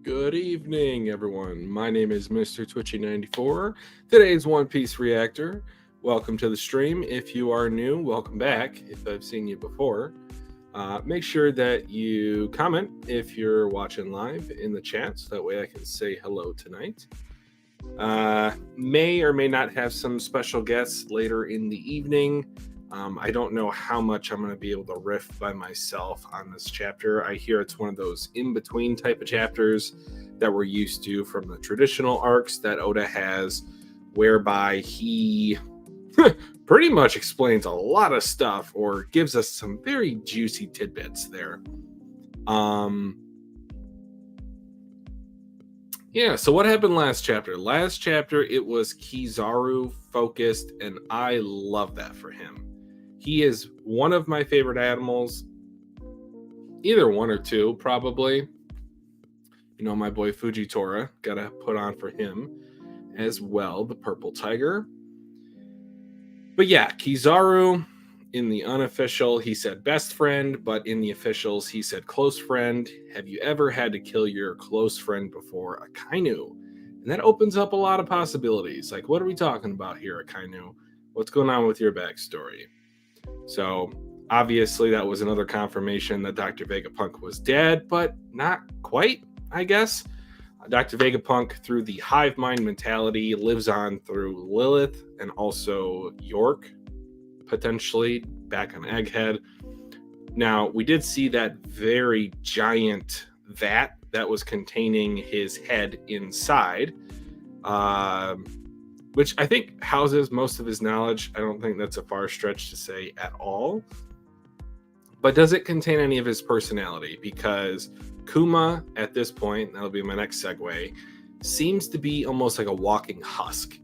Good evening, everyone. My name is Mr. Twitchy94. Today's One Piece Reactor. Welcome to the stream. If you are new, welcome back. If I've seen you before, make sure that you comment if you're watching live in the chat, so that way I can say hello tonight. May or may not have some special guests later in the evening. I don't know how much I'm going to be able to riff by myself on this chapter. I hear it's one of those in-between type of chapters that we're used to from the traditional arcs that Oda has, whereby he pretty much explains a lot of stuff or gives us some very juicy tidbits there. Yeah, so what happened last chapter? Last chapter, it was Kizaru focused, and I love that for him. He is one of my favorite animals, either one or two, probably. You know, my boy Fujitora, gotta put on for him as well, the purple tiger. But yeah, Kizaru, in the unofficial, he said best friend, but in the officials, he said close friend. Have you ever had to kill your close friend before, Akainu? And that opens up a lot of possibilities. Like, what are we talking about here, Akainu? What's going on with your backstory? So, obviously, that was another confirmation that Dr. Vegapunk was dead, but not quite, I guess. Dr. Vegapunk, through the hive mind mentality, lives on through Lilith and also York, potentially, back on Egghead. Now, we did see that very giant vat that was containing his head inside, which I think houses most of his knowledge. I don't think that's a far stretch to say at all. But does it contain any of his personality? Because Kuma, at this point, that'll be my next segue, seems to be almost like a walking husk.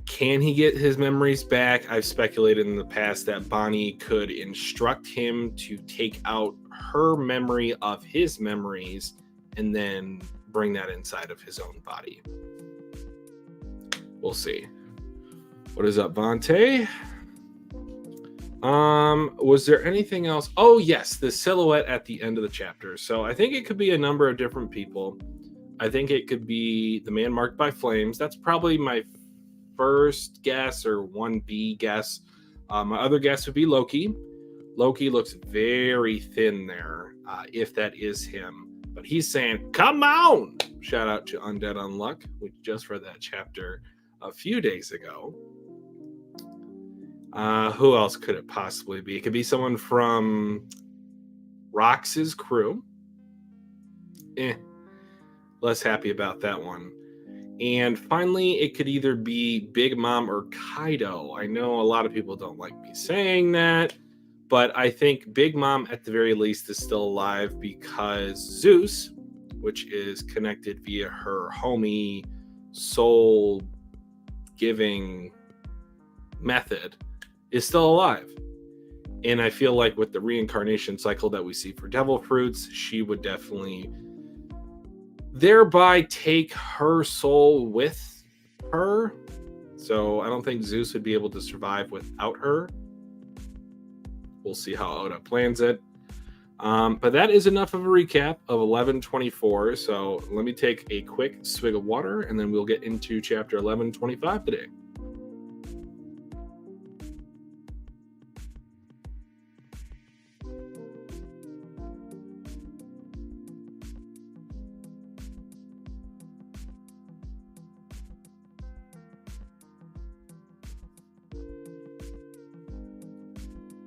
Can he get his memories back? I've speculated in the past that Bonnie could instruct him to take out her memory of his memories and then bring that inside of his own body. We'll see. What is up, Vonte? Was there anything else? Oh, yes, the silhouette at the end of the chapter. So I think it could be a number of different people. I think it could be the man marked by flames. That's probably my first guess, or 1B guess. My other guess would be Loki. Loki looks very thin there, if that is him. But he's saying, come on! Shout out to Undead Unluck. We just read that chapter a few days ago. Who else could it possibly be? It could be someone from Rox's crew. Less happy about that one. And finally, it could either be Big Mom or Kaido. I know a lot of people don't like me saying that, but I think Big Mom, at the very least, is still alive because Zeus, which is connected via her homie soul-giving method, is still alive. And I feel like with the reincarnation cycle that we see for devil fruits, she would definitely thereby take her soul with her. So I don't think Zeus would be able to survive without her. We'll see how Oda plans it. But that is enough of a recap of 1124. So let me take a quick swig of water, and then we'll get into chapter 1125 today.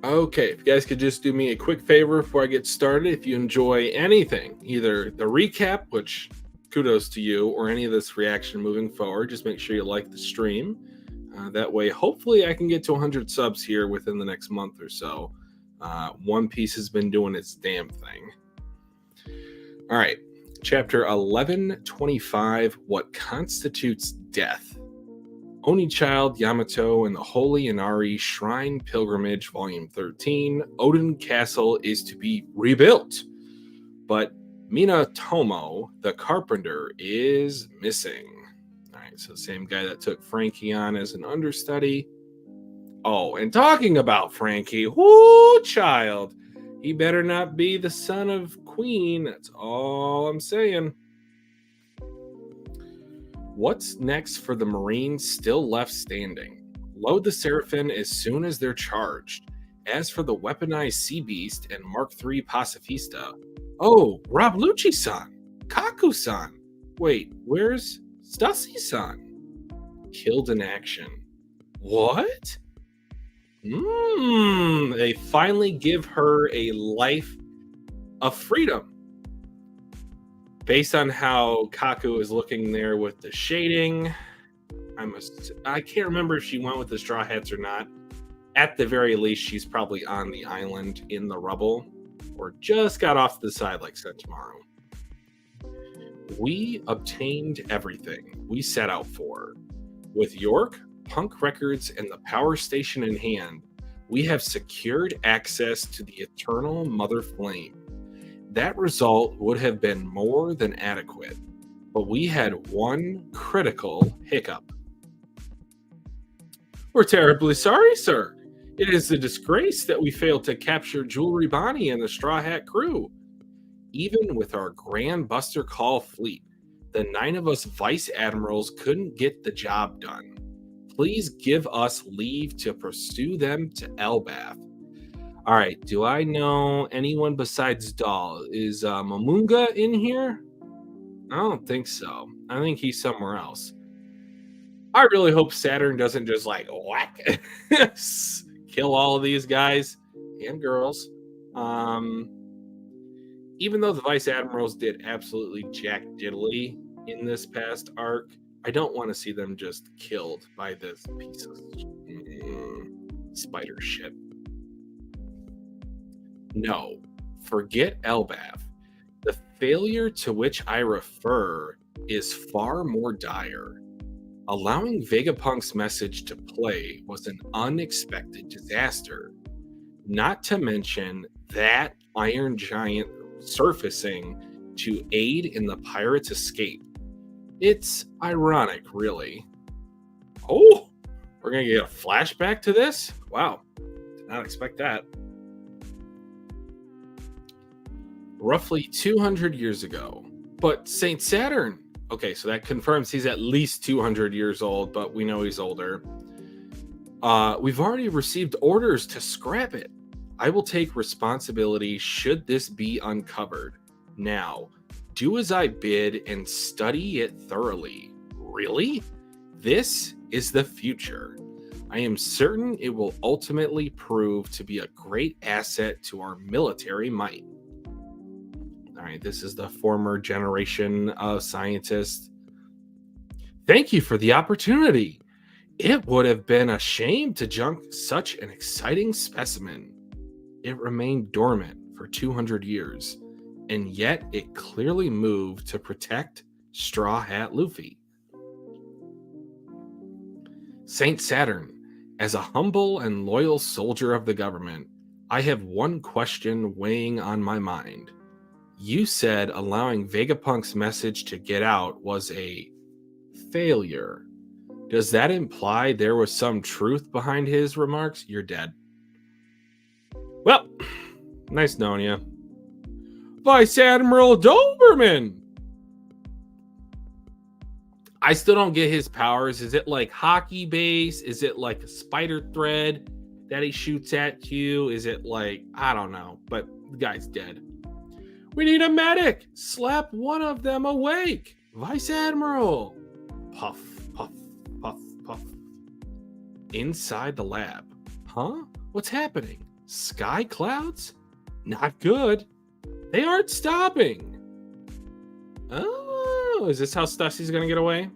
Okay, if you guys could just do me a quick favor before I get started. If you enjoy anything, either the recap, which kudos to you, or any of this reaction moving forward, just make sure you like the stream. That way, hopefully I can get to 100 subs here within the next month or so. One Piece has been doing its damn thing. All right, chapter 1125, What Constitutes Death. Oni Child, Yamato, and the Holy Inari Shrine Pilgrimage, Volume 13. Odin Castle is to be rebuilt, but Minatomo, the carpenter, is missing. All right, so same guy that took Frankie on as an understudy. Oh, and talking about Frankie, whoo, child, he better not be the son of queen. That's all I'm saying. What's next for the Marines still left standing? Load the Seraphim as soon as they're charged. As for the weaponized Sea Beast and Mark III Pacifista, oh, Rob Lucci-san, Kaku-san. Wait, where's Stussy-san? Killed in action. What? They finally give her a life of freedom. Based on how Kaku is looking there with the shading, I can't remember if she went with the Straw Hats or not. At the very least, she's probably on the island in the rubble, or just got off to the side like Sentomaru. We obtained everything we set out for. With York, Punk Records, and the power station in hand, we have secured access to the eternal Mother Flame. That result would have been more than adequate, but we had one critical hiccup. We're terribly sorry, sir. It is a disgrace that we failed to capture Jewelry Bonnie and the Straw Hat crew. Even with our Grand Buster Call fleet, the 9 of us vice admirals couldn't get the job done. Please give us leave to pursue them to Elbaf. All right, do I know anyone besides Dahl? Is Mamunga in here? I don't think so. I think he's somewhere else. I really hope Saturn doesn't just like whack, kill all of these guys and girls. Even though the Vice Admirals did absolutely jack diddly in this past arc, I don't want to see them just killed by this piece of spider shit. No, forget Elbaf. The failure to which I refer is far more dire. Allowing Vegapunk's message to play was an unexpected disaster. Not to mention that Iron Giant surfacing to aid in the pirates' escape. It's ironic, really. Oh, we're going to get a flashback to this? Wow, did not expect that. Roughly 200 years ago. But Saint Saturn, okay, so that confirms he's at least 200 years old, but we know he's older. We've already received orders to scrap it. I will take responsibility should this be uncovered. Now, do as I bid and study it thoroughly. Really? This is the future. I am certain it will ultimately prove to be a great asset to our military might. All right, this is the former generation of scientists. Thank you for the opportunity. It would have been a shame to junk such an exciting specimen. It remained dormant for 200 years, and yet it clearly moved to protect Straw Hat Luffy. Saint Saturn, as a humble and loyal soldier of the government, I have one question weighing on my mind. You said allowing Vegapunk's message to get out was a failure. Does that imply there was some truth behind his remarks? You're dead. Well, nice knowing you. Vice Admiral Doberman! I still don't get his powers. Is it like hockey base? Is it like a spider thread that he shoots at you? Is it like, I don't know, but the guy's dead. We need a medic! Slap one of them awake! Vice Admiral! Puff, puff, puff, puff. Inside the lab. Huh? What's happening? Sky clouds? Not good. They aren't stopping. Oh, is this how Stussy's gonna get away?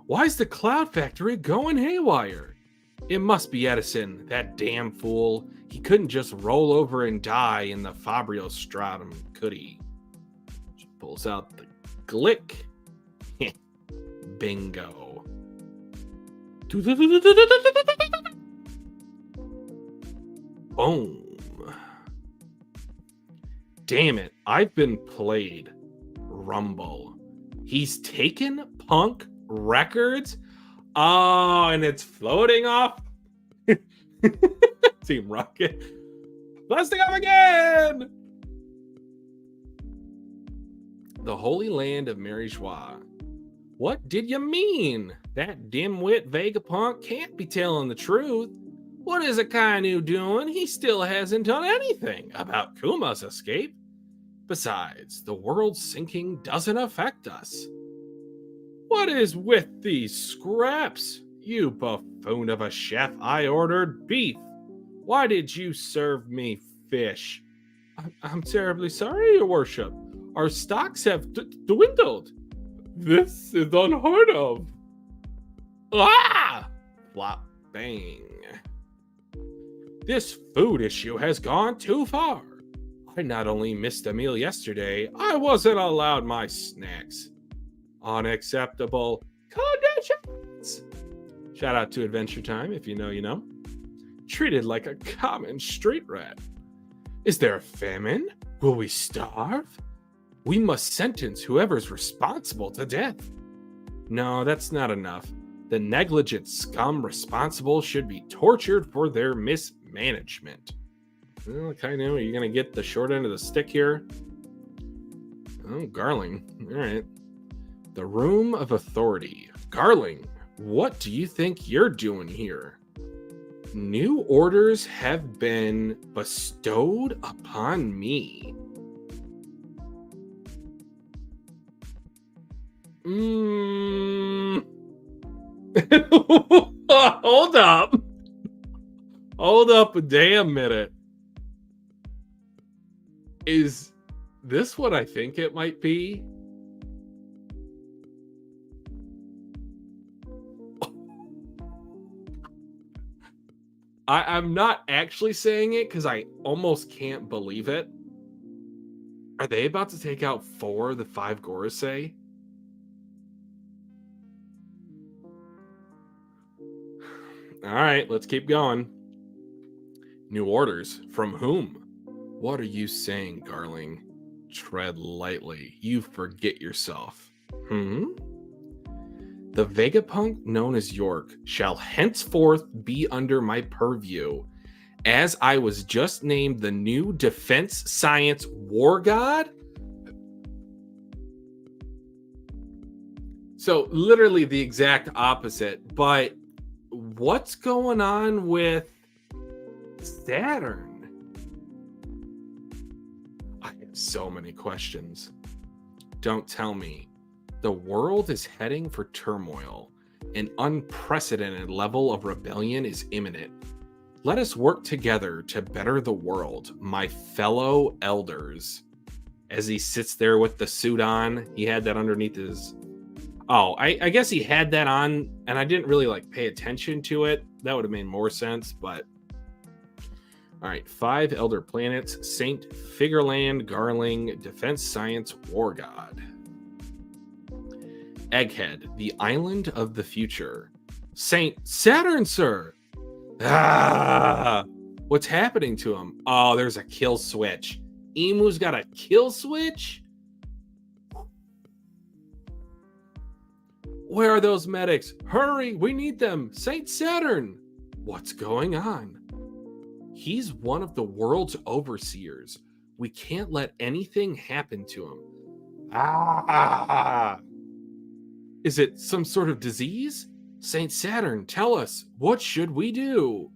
Why is the cloud factory going haywire? It must be Edison, that damn fool. He couldn't just roll over and die in the Fabrio stratum, could he? She pulls out the glick. Bingo. Boom. Damn it, I've been played. Rumble. He's taken Punk Records? Oh, and it's floating off? Team Rocket. Blasting off again! The Holy Land of Mary Joie. What did you mean? That dimwit Vegapunk can't be telling the truth. What is Akainu doing? He still hasn't done anything about Kuma's escape. Besides, the world sinking doesn't affect us. What is with these scraps? You buffoon of a chef, I ordered beef. Why did you serve me fish? I'm terribly sorry, your worship. Our stocks have dwindled. This is unheard of. Ah! Flop, bang. This food issue has gone too far. I not only missed a meal yesterday, I wasn't allowed my snacks. Unacceptable conditions. Shout out to Adventure Time, if you know, you know. Treated like a common street rat. Is there a famine? Will we starve? We must sentence whoever's responsible to death. No, that's not enough. The negligent scum responsible should be tortured for their mismanagement. Well, Kainu, are you going to get the short end of the stick here? Oh, Garling. All right. The Room of Authority. Garling, what do you think you're doing here? New orders have been bestowed upon me. Hold up. Hold up a damn minute. Is this what I think it might be? I'm not actually saying it because I almost can't believe it. Are they about to take out 4 of the 5 Gorosei? All right, let's keep going. New orders. From whom? What are you saying, Garling? Tread lightly. You forget yourself. The Vegapunk known as York shall henceforth be under my purview, as I was just named the new Defense Science War God. So literally the exact opposite, but what's going on with Saturn? I have so many questions. Don't tell me. The world is heading for turmoil. An unprecedented level of rebellion is imminent. Let us work together to better the world, my fellow elders. As he sits there with the suit on, he had that underneath his... Oh, I guess he had that on, and I didn't really pay attention to it. That would have made more sense, but... All right, 5 elder planets, Saint, Figureland, Garling, Defense Science, War God. Egghead, the island of the future. Saint Saturn, sir! Ah! What's happening to him? Oh, there's a kill switch. Emu's got a kill switch? Where are those medics? Hurry, we need them. Saint Saturn! What's going on? He's one of the world's overseers. We can't let anything happen to him. Ah! Is it some sort of disease? Saint Saturn, tell us, what should we do?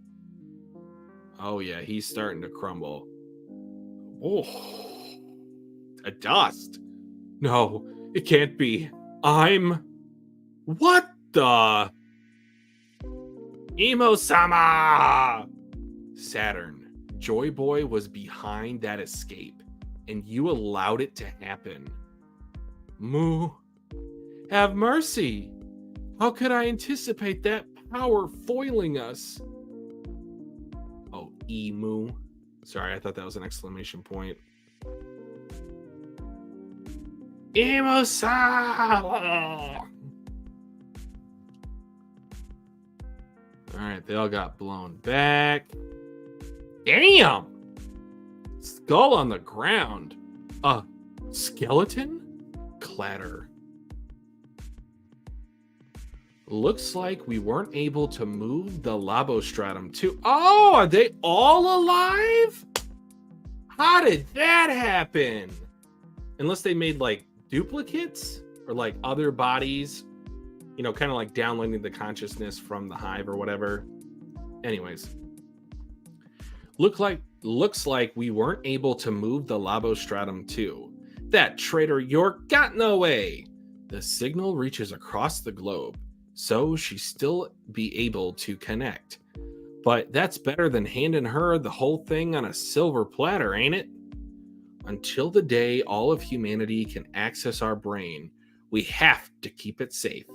Oh yeah, he's starting to crumble. Oh, a dust. No, it can't be. What the? Emo-sama! Saturn, Joy Boy was behind that escape, and you allowed it to happen. Moo. Have mercy! How could I anticipate that power foiling us? Oh, Emu. Sorry, I thought that was an exclamation point. Emu-san! Alright, they all got blown back. Damn! Skull on the ground. A skeleton? Clatter. Looks like we weren't able to move the Labostratum too. Oh, are they all alive? How did that happen? Unless they made like duplicates or like other bodies, kind of like downloading the consciousness from the hive or whatever. Anyways, looks like we weren't able to move the Labostratum 2. That traitor York got in the way. The signal reaches across the globe, so she still be able to connect. But that's better than handing her the whole thing on a silver platter, ain't it? Until the day all of humanity can access our brain, we have to keep it safe.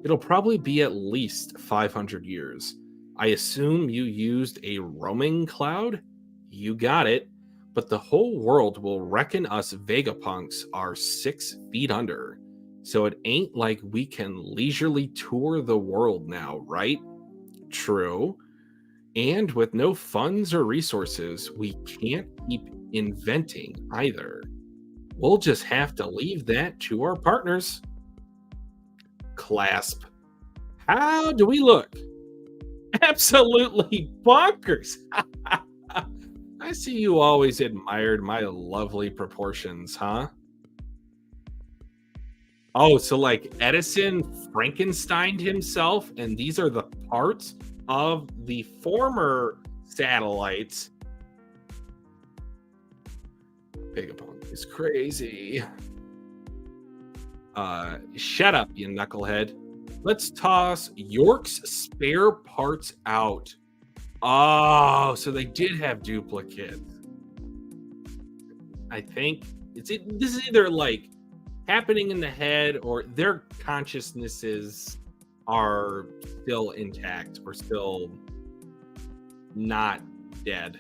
It'll probably be at least 500 years. I assume you used a roaming cloud? You got it. But the whole world will reckon us Vegapunks are 6 feet under. So it ain't like we can leisurely tour the world now, right? True. And with no funds or resources, we can't keep inventing either. We'll just have to leave that to our partners. Clasp. How do we look? Absolutely bonkers. I see you always admired my lovely proportions, huh? Oh, so like Edison Frankensteined himself, and these are the parts of the former satellites. Vegapunk is crazy. Shut up, you knucklehead. Let's toss York's spare parts out. Oh, so they did have duplicates. I think this is either like happening in the head or their consciousnesses are still intact or still not dead.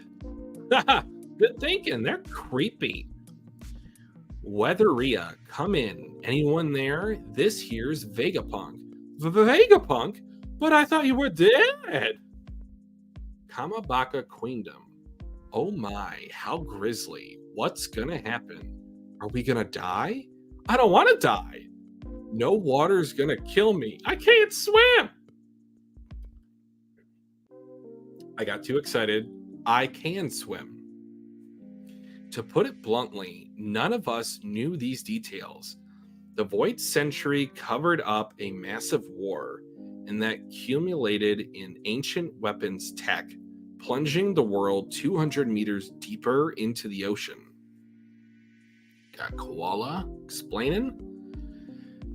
Good thinking. They're creepy. Weatheria, come in. Anyone there? This here's Vegapunk. Vegapunk? But I thought you were dead. Kamabaka Queendom. Oh my, how grisly. What's gonna happen? Are we gonna die? I don't want to die. No water's gonna kill me. I can't swim. I got too excited. I can swim. To put it bluntly, none of us knew these details. The Void Century covered up a massive war, and that accumulated in ancient weapons tech, plunging the world 200 meters deeper into the ocean. Got Koala explaining?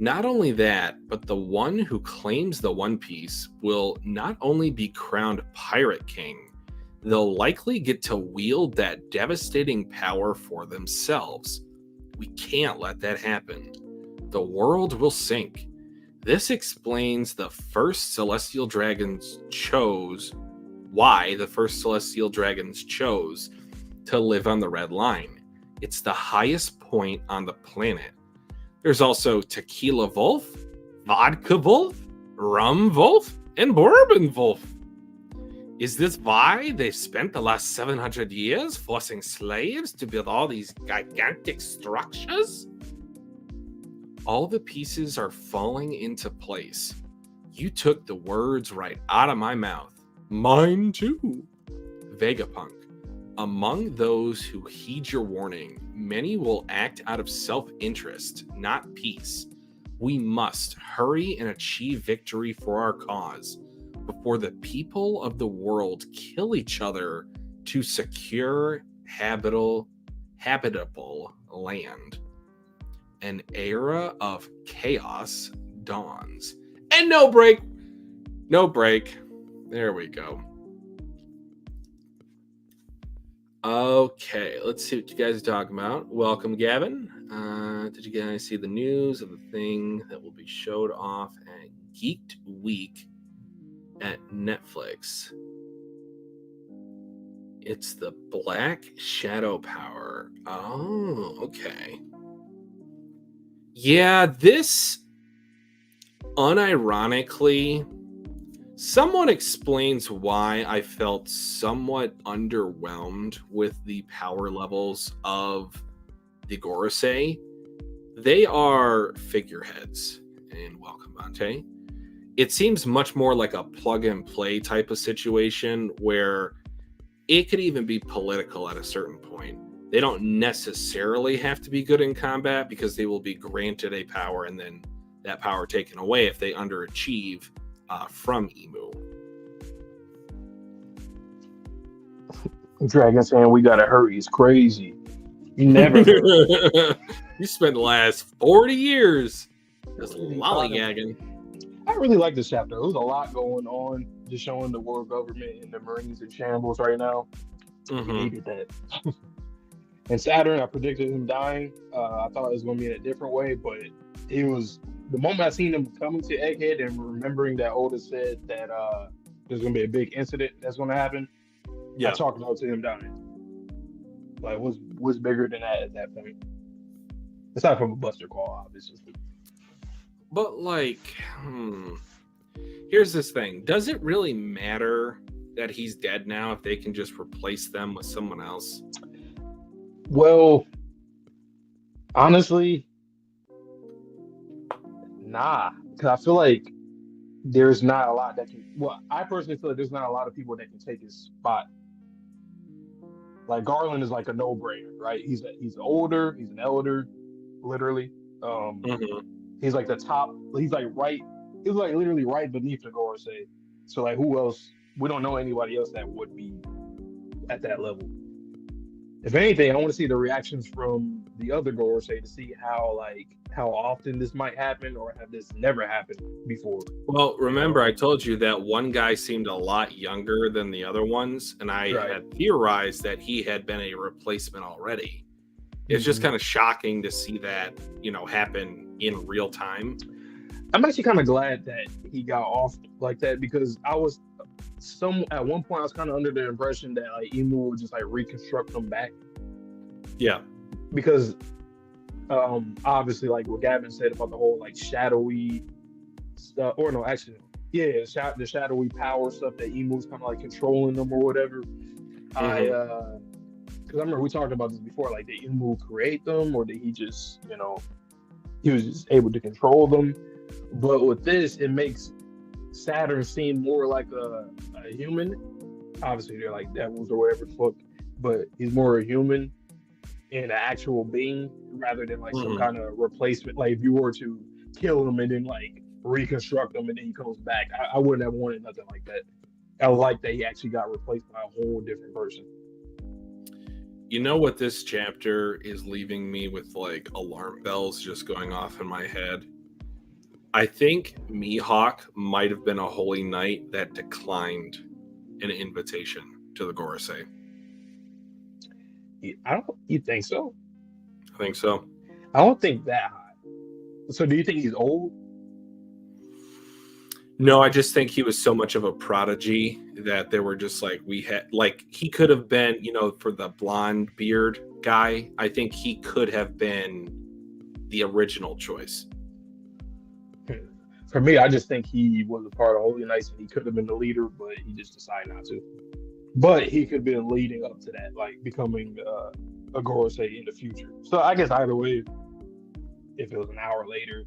Not only that, but the one who claims the One Piece will not only be crowned Pirate King, they'll likely get to wield that devastating power for themselves. We can't let that happen. The world will sink. This explains why the first Celestial Dragons chose to live on the Red Line. It's the highest point on the planet. There's also Tequila Wolf, Vodka Wolf, Rum Wolf, and Bourbon Wolf. Is this why they've spent the last 700 years forcing slaves to build all these gigantic structures? All the pieces are falling into place. You took the words right out of my mouth. Mine too. Vegapunk. Among those who heed your warning, many will act out of self-interest, not peace. We must hurry and achieve victory for our cause before the people of the world kill each other to secure habitable land. An era of chaos dawns. And no break. There we go. Okay, let's see what you guys are talking about. Welcome, Gavin. Did you guys see the news of the thing that will be showed off at Geeked Week at Netflix? It's the Black Shadow Power. Oh, okay. Yeah, this unironically somewhat explains why I felt somewhat underwhelmed with the power levels of the Gorosei. They are figureheads, and welcome, Vonte. It seems much more like a plug and play type of situation where it could even be political at a certain point. they don't necessarily have to be good in combat because they will be granted a power and then that power taken away if they underachieve from Emu. Dragon saying we gotta hurry is crazy. You never hurry. You spent the last 40 years just lollygagging. I really like this chapter. There was a lot going on, just showing the world government and the Marines in shambles right now. We needed that. And Saturn, I predicted him dying. I thought it was going to be in a different way, but it was the moment I seen him coming to Egghead and remembering that Otis said that there's going to be a big incident that's going to happen. Yeah, I talked about to him dying. Like, what's bigger than that at that point? Aside from a Buster Call, obviously. But like, here's this thing: does it really matter that he's dead now if they can just replace them with someone else? Well, honestly, nah. Because I feel like there's not a lot that can. Well, I personally feel like there's not a lot of people that can take his spot. Like Garland is like a no-brainer, right? He's older, he's an elder, literally. He's like the top. He's like right. He's like literally right beneath the Gorosei. So like, who else? We don't know anybody else that would be at that level. If anything, I want to see the reactions from the other Gorosei to see how often this might happen or have this never happened before. Well, remember I told you that one guy seemed a lot younger than the other ones, and I had theorized that he had been a replacement already. It's just kind of shocking to see that, happen in real time. I'm actually kind of glad that he got off like that because I was at one point I was kind of under the impression that like Emu would just like reconstruct them back. Yeah. Because obviously like what Gavin said about the whole like shadowy stuff, or no, actually, yeah, the shadowy power stuff that Emu's kind of like controlling them or whatever. Because I remember we talked about this before, like did Emu create them or did he just, he was just able to control them? But with this, it makes Saturn seem more like a human. Obviously, they're like devils or whatever the fuck, but he's more a human and an actual being rather than like some kind of replacement. Like if you were to kill him and then like reconstruct him and then he comes back, I wouldn't have wanted nothing like that. I like that he actually got replaced by a whole different person. You know what this chapter is leaving me with, like alarm bells just going off in my head? I think Mihawk might have been a holy knight that declined an invitation to the Gorosei. You think so? I think so. I don't think that high. So do you think he's old? No, I just think he was so much of a prodigy that they were just like, he could have been, for the blonde beard guy, I think he could have been the original choice. For me, I just think he was a part of Holy Knights and he could have been the leader, but he just decided not to. But he could have been leading up to that, like becoming a Gorosei in the future. So I guess either way, if it was an hour later,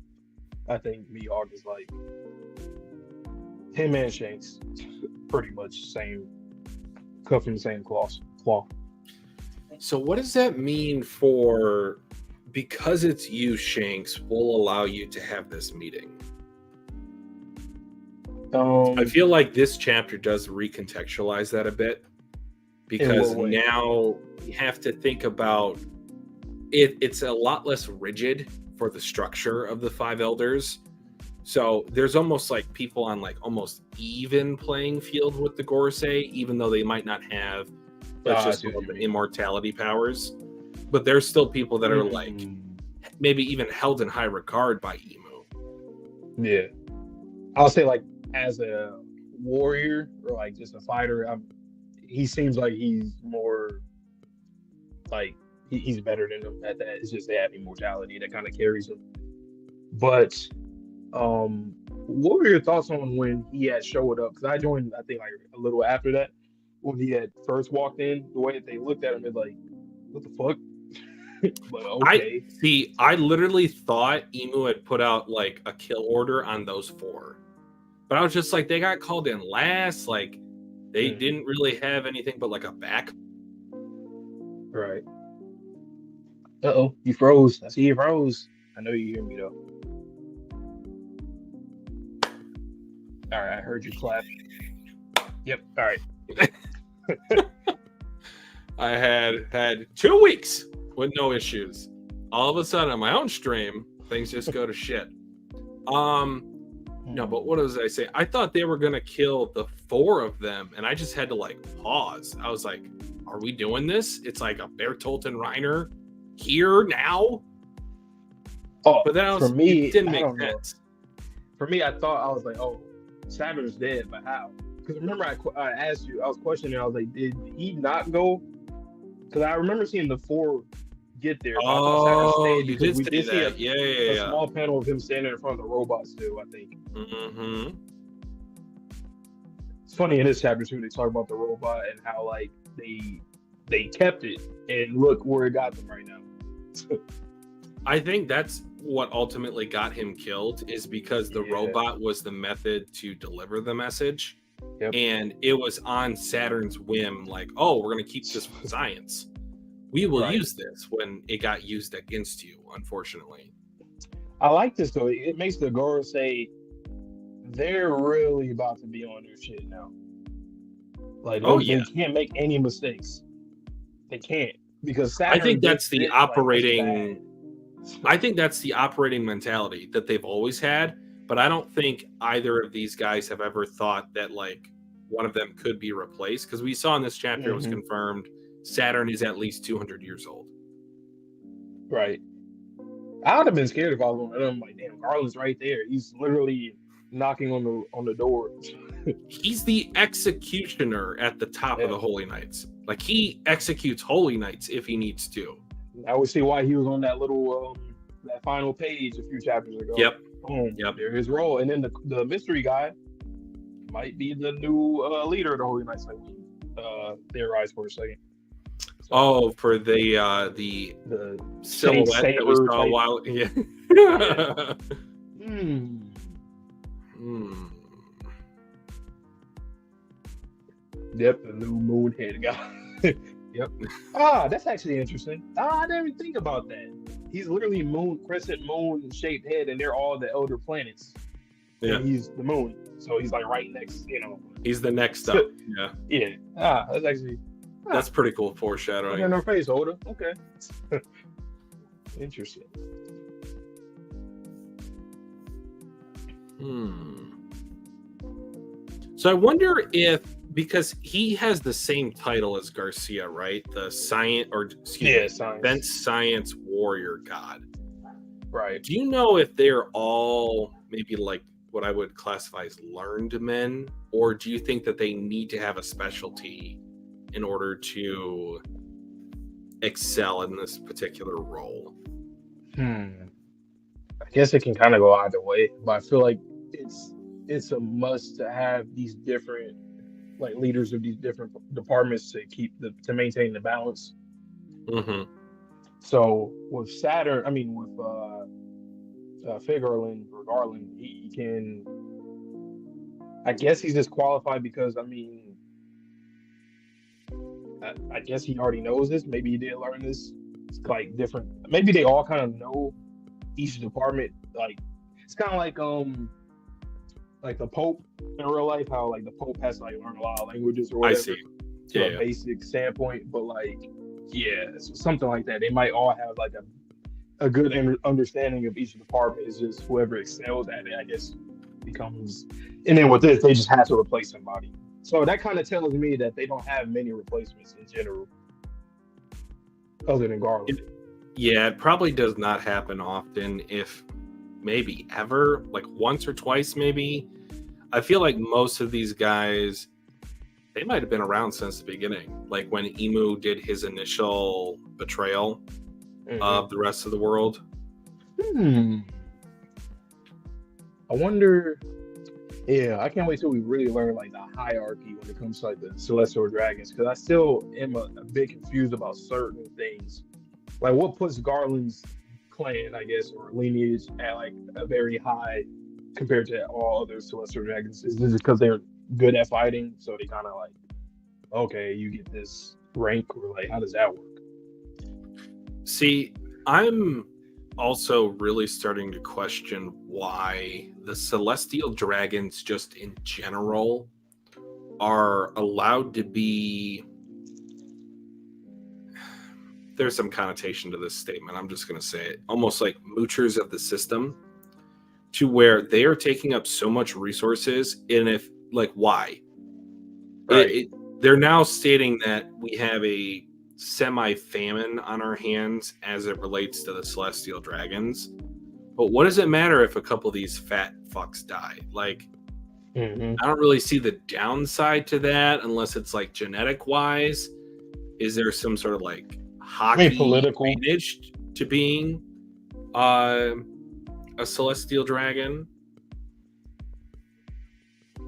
I think Mihawk is like him and Shanks, pretty much same, cut from the same cloth. So what does that mean for, because it's you, Shanks, will allow you to have this meeting? I feel like this chapter does recontextualize that a bit, because now you have to think about it. It's a lot less rigid for the structure of the five elders. So there's almost like people on like almost even playing field with the Gorosei, even though they might not have the immortality powers. But there's still people that are like maybe even held in high regard by Emu. Yeah. I'll say like as a warrior or like just a fighter, he seems like he's more like he's better than them at that. It's just they have immortality that kind of carries him. But what were your thoughts on when he had showed up? Because I joined, I think, like a little after that, when he had first walked in. The way that they looked at him, they're like, "What the fuck?" But okay. I literally thought Emu had put out like a kill order on those four, but I was just like, they got called in last. Like, they didn't really have anything but like a back. Right. Uh-oh, you froze. I see you froze. I know you hear me though. All right, I heard you clap. Yep. All right. I had 2 weeks with no issues. All of a sudden on my own stream, things just go to shit. No, but what was I say? I thought they were gonna kill the 4 of them, and I just had to like pause. I was like, "Are we doing this? It's like a Bertolt and Reiner here now." Oh, But then for me, it didn't I make don't know. sense. For me, I thought I was like, oh, Saturn's dead, but how? Because remember, I asked you, I was questioning, I was like, did he not go? Because I remember seeing the 4 get there, but I thought Saturn stayed You because did we say did see that. Yeah. a small panel of him standing in front of the robots too, I think. Mm-hmm. It's funny in this chapter too, they talk about the robot and how like they kept it and look where it got them right now. I think that's what ultimately got him killed, is because the robot was the method to deliver the message. Yep. And it was on Saturn's whim, like, oh, we're going to keep this for science. We will use this, when it got used against you, unfortunately. I like this though. It makes the Goro say they're really about to be on their shit now. Like, they can't make any mistakes. They can't, because Saturn. I think that's the operating. Like, I think that's the operating mentality that they've always had. But I don't think either of these guys have ever thought that like one of them could be replaced, because we saw in this chapter it was confirmed Saturn is at least 200 years old. Right. I would have been scared if I was one of them. Like, damn, Garland's right there. He's literally knocking on the door. He's the executioner at the top of the Holy Knights. Like, he executes Holy Knights if he needs to. I would see why he was on that little that final page a few chapters ago. Yep. Yep. There his role, and then the mystery guy might be the new leader of the Holy Knights. Like we theorized for a second. So, for the silhouette that we saw a while. Yeah. Yep, the new Moonhead guy. Yep. That's actually interesting. I didn't even think about that. He's literally crescent moon shaped head, and they're all the elder planets. Yeah. And he's the moon, so he's like right next. He's the next up. Yeah. Yeah. That's actually. That's pretty cool foreshadowing. In her face, Oda. Okay. Interesting. So I wonder if, because he has the same title as Garcia, right? The Advanced Science Warrior God. Right. Do you know if they're all maybe like what I would classify as learned men, or do you think that they need to have a specialty in order to excel in this particular role? I guess it can kind of go either way, but I feel like it's a must to have these different like leaders of these different departments to maintain the balance. So with Saturn, with Garland, he can. I guess he's disqualified because I guess he already knows this. Maybe he did learn this. It's like different. Maybe they all kind of know each department. Like it's kind of like the Pope in real life. How like the Pope has to like learn a lot of languages or whatever. I see. To a basic standpoint, but something like that. They might all have like a good understanding of each department. It's just whoever excels at it, I guess, becomes. And then with this, they just have to replace somebody. So that kind of tells me that they don't have many replacements in general, other than Garland. Yeah, it probably does not happen often, if maybe ever, like once or twice maybe. I feel like most of these guys, they might have been around since the beginning. Like when Emu did his initial betrayal of the rest of the world. I wonder. Yeah, I can't wait till we really learn like the hierarchy when it comes to like the celestial dragons, because I still am a bit confused about certain things. Like what puts Garland's clan, I guess, or lineage at like a very high compared to all other celestial dragons? Is this because they're good at fighting, so they kind of like, okay, you get this rank, or like how does that work? See, I'm also really starting to question why the celestial dragons, just in general, are allowed to be. There's some connotation to this statement. I'm just going to say it. Almost like moochers of the system, to where they are taking up so much resources. And if, like, why? Right. They're now stating that we have a semi-famine on our hands as it relates to the celestial dragons. But what does it matter if a couple of these fat fucks die? Like, Mm-hmm. I don't really see the downside to that unless it's like genetic wise. Is there some sort of like hockey Political. advantage to being a celestial dragon?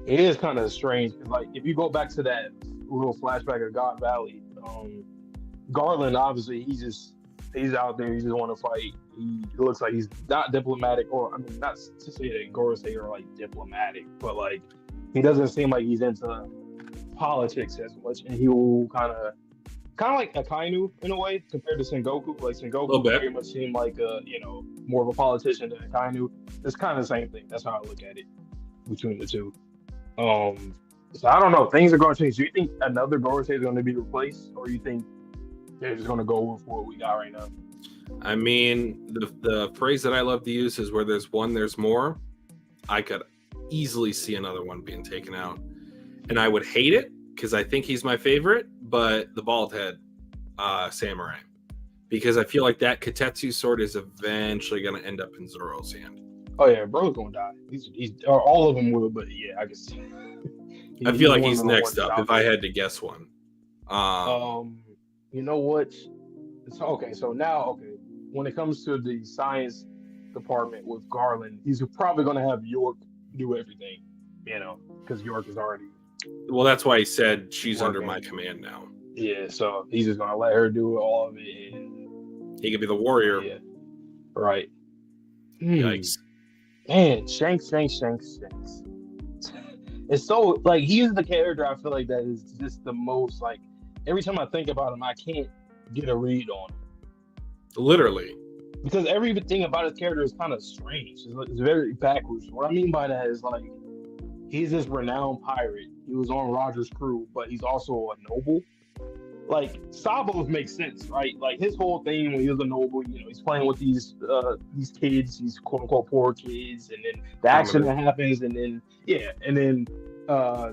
It is kind of strange because, like, if you go back to that little flashback of God Valley, Garland obviously he's out there. He just want to fight. He looks like he's not diplomatic, or I mean, not to say that Gorosei are like diplomatic, but like he doesn't seem like he's into politics as much, and he will kind of like Akainu in a way compared to Sengoku. Like Sengoku very much seemed like more of a politician than Akainu. It's kind of the same thing. That's how I look at it between the two. So I don't know. Things are going to change. Do you think another Gorosei is going to be replaced, or you think they're just going to go with what we got right now? I mean, the phrase that I love to use is where there's one, there's more. I could easily see another one being taken out. And I would hate it because I think he's my favorite, but the bald head samurai. Because I feel like that Katetsu sword is eventually going to end up in Zoro's hand. Oh, yeah, bro's going to die. He's or all of them will, but yeah, I guess. I feel like he's next up if I had to guess one. You know what? So now, when it comes to the science department with Garland, he's probably going to have York do everything, because York is already. Well, that's why he said she's working. under my command now. Yeah, so he's just going to let her do all of it. And he could be the warrior. Yeah, right. Yikes. Man, Shanks. It's so, like, he's the character I feel like that is just the most, like, every time I think about him, I can't get a read on him. Literally. Because everything about his character is kind of strange. It's very backwards. What I mean by that is, like, he's this renowned pirate. He was on Roger's crew, but he's also a noble. Like, Sabo's makes sense, right? Like, his whole thing when he was a noble, he's playing with these kids, these quote-unquote poor kids, and then the accident happens, and then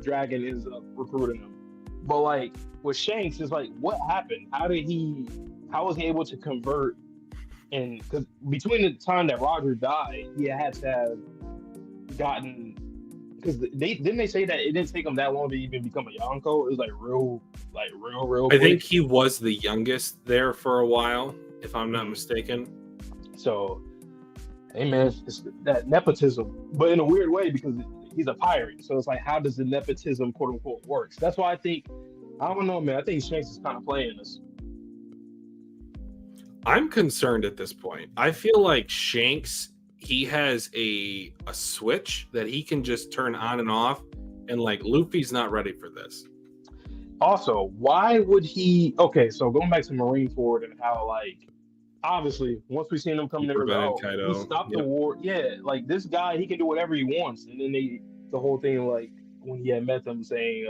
Dragon ends up recruiting him. But, like, with Shanks, it's like, what happened? How was he able to convert? And because between the time that Roger died, he had to have gotten, because they say that it didn't take him that long to even become a Yonko. It was like real quick. I think he was the youngest there for a while, if I'm not mistaken. So, hey man, it's that nepotism, but in a weird way because he's a pirate. So it's like, how does the nepotism quote unquote works? That's why I don't know, man. I think Shanks is kind of playing this. I'm concerned at this point. I feel like Shanks, he has a switch that he can just turn on and off, and like Luffy's not ready for this. Also, why would he? Okay, so going back to Marineford and how, like, obviously once we seen him come there, he stopped the war. Yeah, like this guy, he can do whatever he wants. And then the whole thing, like when he had met them, saying,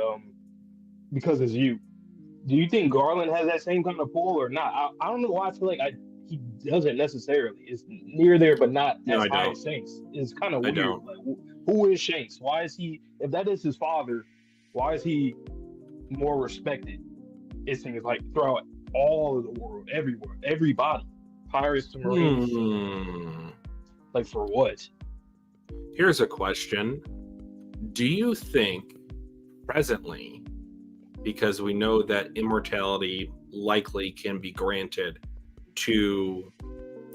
because it's you. Do you think Garland has that same kind of pull or not? I don't know why I feel like he doesn't necessarily. It's near there, but not as high as Shanks. It's kind of weird. Like, who is Shanks? Why is he? If that is his father, why is he more respected? It seems like throughout all of the world, everywhere, everybody, pirates to marines. Like, for what? Here's a question: do you think presently, because we know that immortality likely can be granted to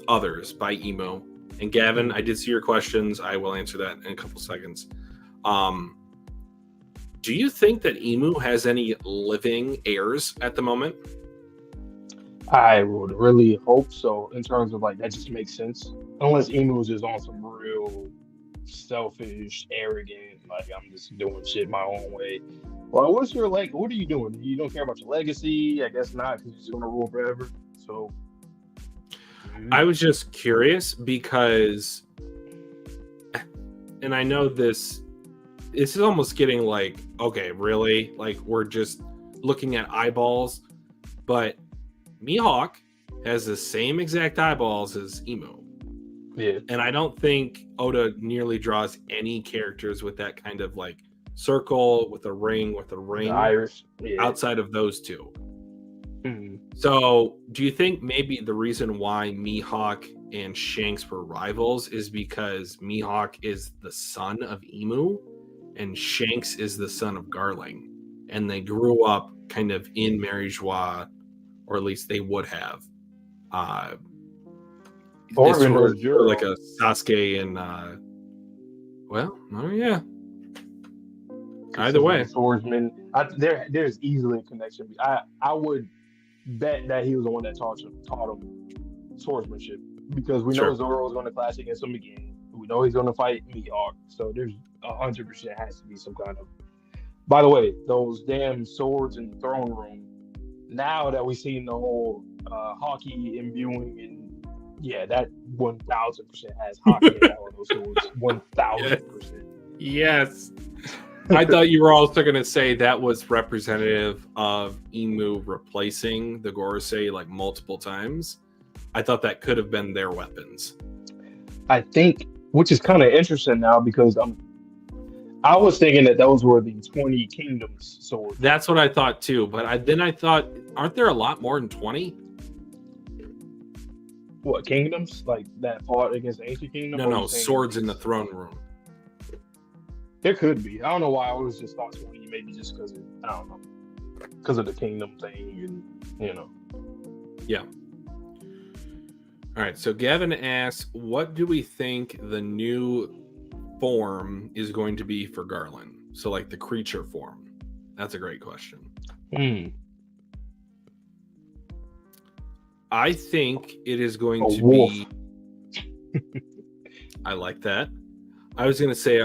others by Emo. And Gavin, I did see your questions. I will answer that in a couple seconds. Do you think that Emu has any living heirs at the moment? I would really hope so, in terms of, like, that just makes sense. Unless Emu's is on some real selfish, arrogant, like, I'm just doing shit my own way. Well, what are you doing? You don't care about your legacy? I guess not, because you're just going to rule forever. So, I was just curious because, and I know this is almost getting like, okay, really? Like, we're just looking at eyeballs, but Mihawk has the same exact eyeballs as Emu. Yeah. And I don't think Oda nearly draws any characters with that kind of like circle with a ring The iris. Yeah. outside of those two. Mm-hmm. So do you think maybe the reason why Mihawk and Shanks were rivals is because Mihawk is the son of Emu and Shanks is the son of Garling, and they grew up kind of in Mary Joie, or at least they would have. Or it's sort of Zoro. like a Sasuke and yeah. Either way, swordsman. There's easily a connection. I would bet that he was the one that taught him swordsmanship, because we know Zoro is going to clash against him again. We know he's going to fight Mihawk, so there's 100% has to be some kind of. By the way, those damn swords in the throne room. Now that we've seen the whole hockey imbuing, and yeah, that 1000% has hockey in all those swords. 1000%. Yes. I thought you were also going to say that was representative of Emu replacing the Gorosei like multiple times. I thought that could have been their weapons. I think, which is kind of interesting now, because I was thinking that those were the 20 Kingdoms swords. That's what I thought too, but I thought, aren't there a lot more than 20? What, kingdoms? Like that fought against the ancient kingdom? No, swords in the throne room. There could be. I don't know why I always just thought 20, maybe just because because of the kingdom thing, and Yeah. All right, so Gavin asks, what do we think the new form is going to be for Garland? So like the creature form. That's a great question. I think it is going to wolf. Be I like that. I was going to say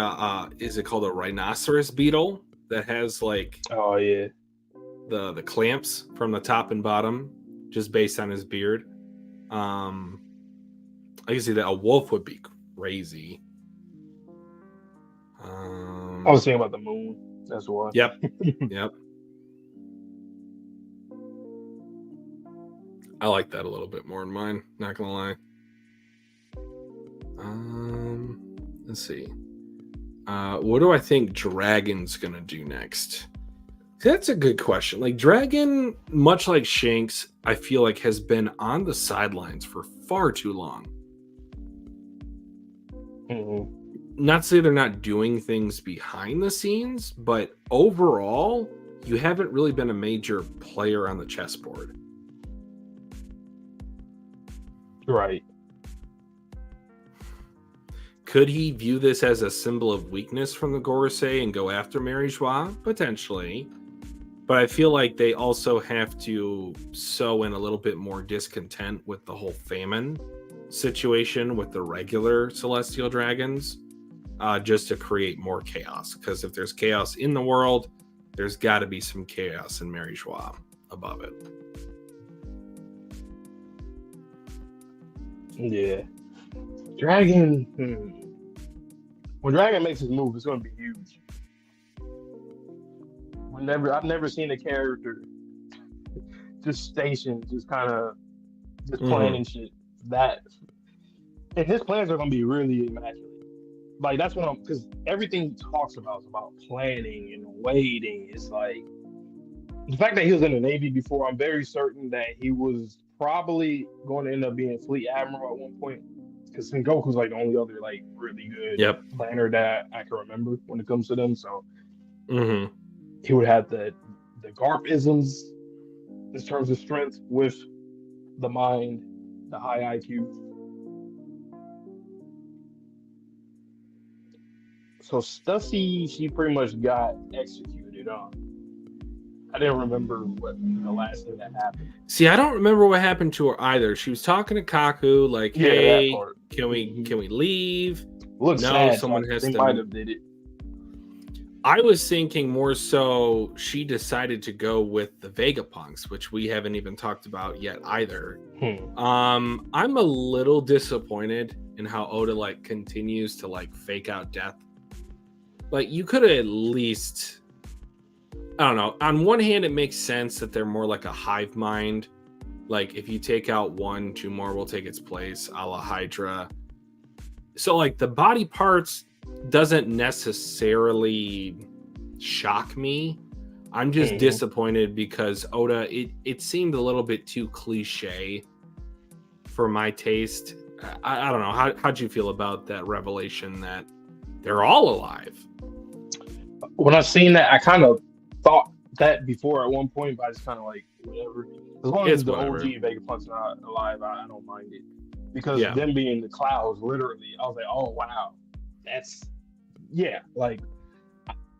is it called a rhinoceros beetle that has like the clamps from the top and bottom just based on his beard? I can see that a wolf would be crazy. I was thinking about the moon. That's why. Yep. I like that a little bit more in mine, not gonna lie. Let's see. What do I think Dragon's gonna do next? That's a good question. Like Dragon, much like Shanks, I feel like has been on the sidelines for far too long. Not to say they're not doing things behind the scenes, but overall, you haven't really been a major player on the chessboard. Right. Could he view this as a symbol of weakness from the Gorosei and go after Mary Joie? Potentially. But I feel like they also have to sow in a little bit more discontent with the whole famine situation with the regular celestial dragons, just to create more chaos. Because if there's chaos in the world, there's got to be some chaos in Mary Joie above it. Yeah. Dragon. When Dragon makes his move, it's going to be huge. I've never seen a character just stationed, just kind of just planning shit. And his plans are going to be really immaculate. Like that's what because everything he talks about is about planning and waiting. It's like the fact that he was in the Navy before. I'm very certain that he was probably going to end up being Fleet Admiral at one point. Because Sengoku's like the only other like really good planner that I can remember when it comes to them. So he would have the Garp-isms in terms of strength with the mind, the high IQ. So Stussy, she pretty much got executed on. I didn't remember what the last thing that happened. See, I don't remember what happened to her either. She was talking to Kaku, like, "Hey, can we leave?" Looks no, sad, someone has they to. Might have did it. I was thinking more so she decided to go with the Vegapunks, which we haven't even talked about yet either. I'm a little disappointed in how Oda like continues to like fake out death. Like you could have at least, I don't know. On one hand, it makes sense that they're more like a hive mind. Like if you take out one, two more will take its place, a la Hydra. So like the body parts doesn't necessarily shock me. I'm just disappointed because Oda, it seemed a little bit too cliche for my taste. I don't know. How'd you feel about that revelation that they're all alive? When I seen that, I kind of thought that before at one point, but I just kind of like, whatever. As long as the OG Vegapunk's not alive, I don't mind it. Because them being the clouds, literally, I was like, oh, wow. That's, like,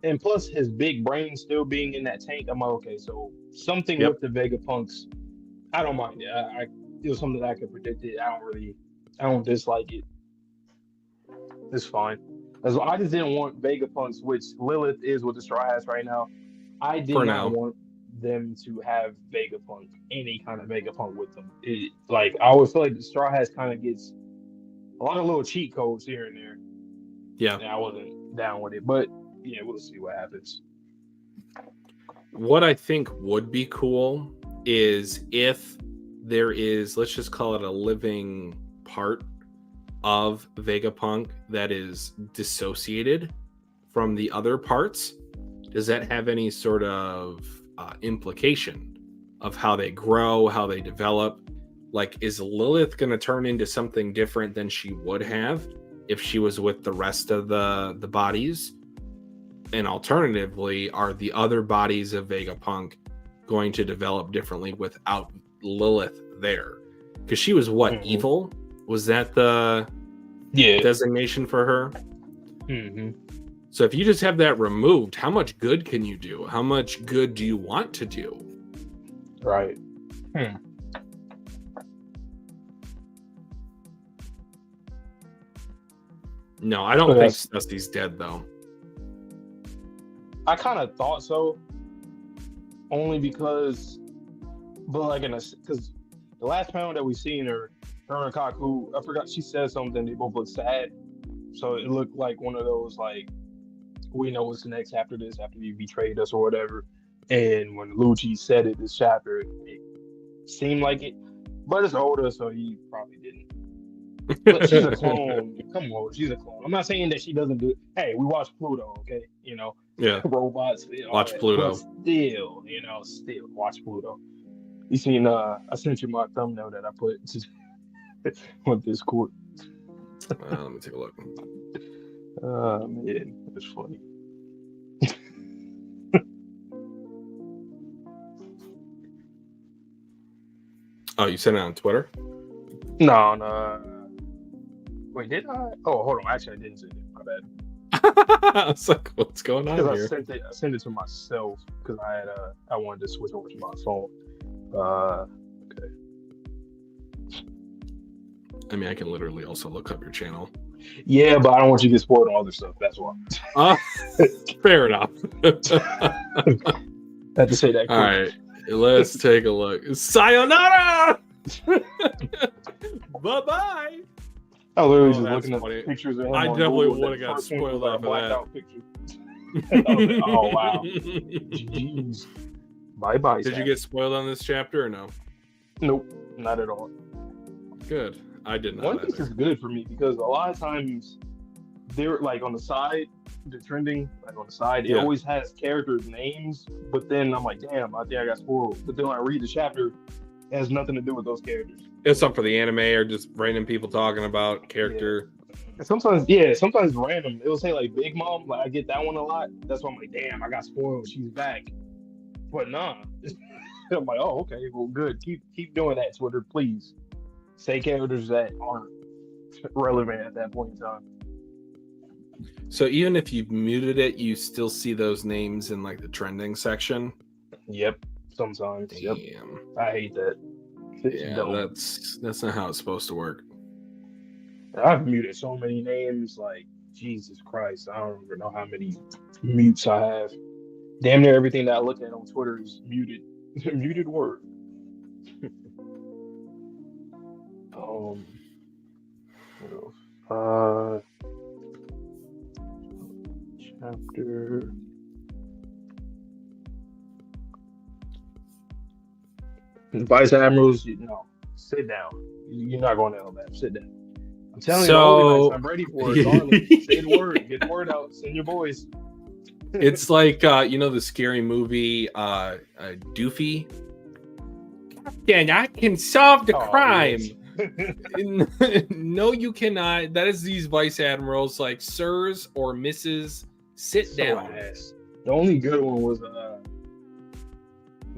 and plus his big brain still being in that tank, I'm like, okay, so something with the Vegapunks, I don't mind it. It was something that I could predict it. I don't dislike it. It's fine. I just didn't want Vegapunks, which Lilith is with the Straw Hats right now. I did not want them to have Vegapunk, any kind of Vegapunk with them. I always feel like the Straw Hats kind of gets a lot of little cheat codes here and there. Yeah. And I wasn't down with it, but we'll see what happens. What I think would be cool is if there is, let's just call it a living part of Vegapunk that is dissociated from the other parts. Does that have any sort of implication of how they grow, how they develop? Like, is Lilith going to turn into something different than she would have if she was with the rest of the bodies? And alternatively, are the other bodies of Vegapunk going to develop differently without Lilith there? Because she was evil? Was that the designation for her? So if you just have that removed, how much good can you do? How much good do you want to do? Right. No, I don't think Dusty's dead, though. I kind of thought so. Only because, because the last panel that we seen her and Kaku, I forgot, she said something, they both looked sad. So it looked like one of those, like, we know what's next after this, after you betrayed us or whatever. And when Lucci said it this chapter, it seemed like it. But it's older, so he probably didn't. But she's a clone. Come on, she's a clone. I'm not saying that she doesn't do it. Hey, we watch Pluto, okay? Robots. Watch Pluto. But still watch Pluto. You seen? I sent you my thumbnail that I put on Discord. Let me take a look. Man, it's funny. Oh, you sent it on Twitter? No. Wait, did I? Oh, hold on. Actually, I didn't send it. My bad. I was like, what's going on here? I sent it to myself because I wanted to switch over to my phone. Okay. I mean, I can literally also look up your channel. Yeah, but I don't want you to get spoiled on other stuff. That's why. Fair enough. I had to say that. All right, let's take a look. Sayonara! Bye-bye! I literally just looking at pictures of him. I definitely would have got spoiled off of that. Oh, wow. Jeez. Bye-bye. Did you get spoiled on this chapter or no? Nope, not at all. Good. I did not. One Piece is good for me because a lot of times they're like on the side, the trending, like on the side, it always has characters' names, but then I'm like, damn, I think I got spoiled. But then when I read the chapter, it has nothing to do with those characters. It's something for the anime or just random people talking about character. And sometimes random. It will say like Big Mom, like I get that one a lot. That's why I'm like, damn, I got spoiled. She's back. But nah. I'm like, oh, okay, well, good. Keep doing that, Twitter, please. Say characters that aren't relevant at that point in time. So even if you've muted it, you still see those names in like the trending section? Yep, sometimes. Damn. Yep. I hate that. Yeah, that's not how it's supposed to work. I've muted so many names, like Jesus Christ, I don't even know how many mutes I have. Damn near everything that I look at on Twitter is muted. Muted word. Um, what else? Chapter. Vice Admirals, no, sit down. You're not going to Elbaf. Sit down. I'm telling you, the Holy Knights. I'm ready for it. Garland, say the word. Get the word out. Send your boys. It's like the scary movie Doofy. Then I can solve the crime. Yes. No, you cannot. That is these vice admirals, like sirs or misses. Sit down. Ass. The only good one was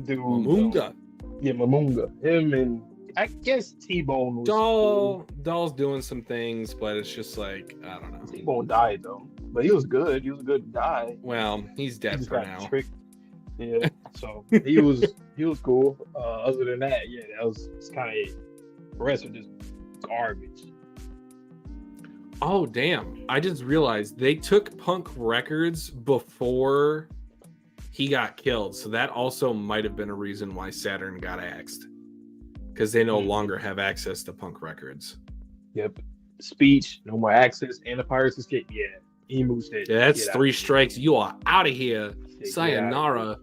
dude. Mamunga. Mamunga. Him and I guess T-Bone was cool. Doll's doing some things, but it's just like, I don't know. T-Bone died though, but he was good. He was a good guy. Well, he's dead for now. Tricked. Yeah, so he was cool. Other than that, yeah, that was kind of it. The rest was just garbage. Oh damn! I just realized they took Punk Records before he got killed, so that also might have been a reason why Saturn got axed, because they no longer have access to Punk Records. Yep. Speech, no more access, and the Pirates Escape. Yeah. Emu said. Yeah, that's 3 strikes. You are out of here. Sayonara.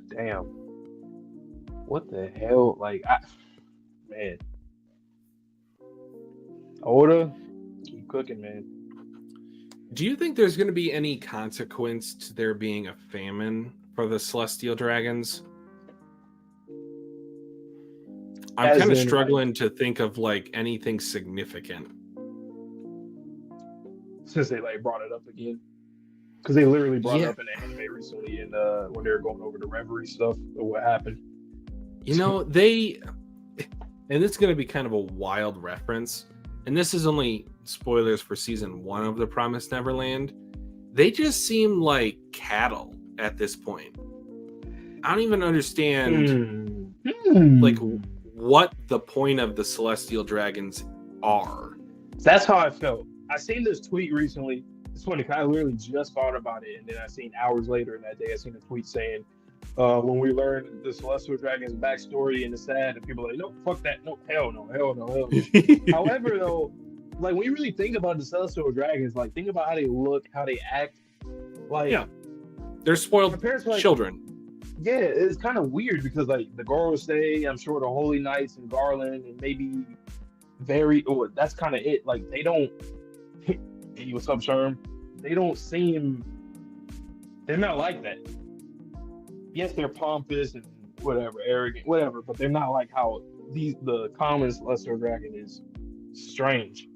Damn. What the hell? Like, man. Oda, keep cooking, man. Do you think there's going to be any consequence to there being a famine for the Celestial Dragons? I'm kind of struggling to think of like anything significant. Since they like brought it up again, because they literally brought it up in the anime recently, and when they were going over the Reverie stuff or what happened. And this is going to be kind of a wild reference, and this is only spoilers for season 1 of The Promised Neverland. They just seem like cattle at this point. I don't even understand like what the point of the Celestial Dragons are. That's how I felt. I seen this tweet recently. It's funny, I literally just thought about it, and then I seen hours later in that day, I seen a tweet saying, when we learned the Celestial Dragon's backstory and it's sad, and people are like, no, fuck that, no, hell no. However, though, like when you really think about the Celestial Dragons, like think about how they look, how they act, like they're spoiled children. Yeah, it's kind of weird because like the Gorosei, I'm sure the Holy Knights and Garland, and maybe that's kind of it. Like they don't. Hey, what's up, Sherm? They don't seem. They're not like that. Yes, they're pompous and whatever, arrogant, whatever, but they're not like how the common Celestial Dragon is. Strange.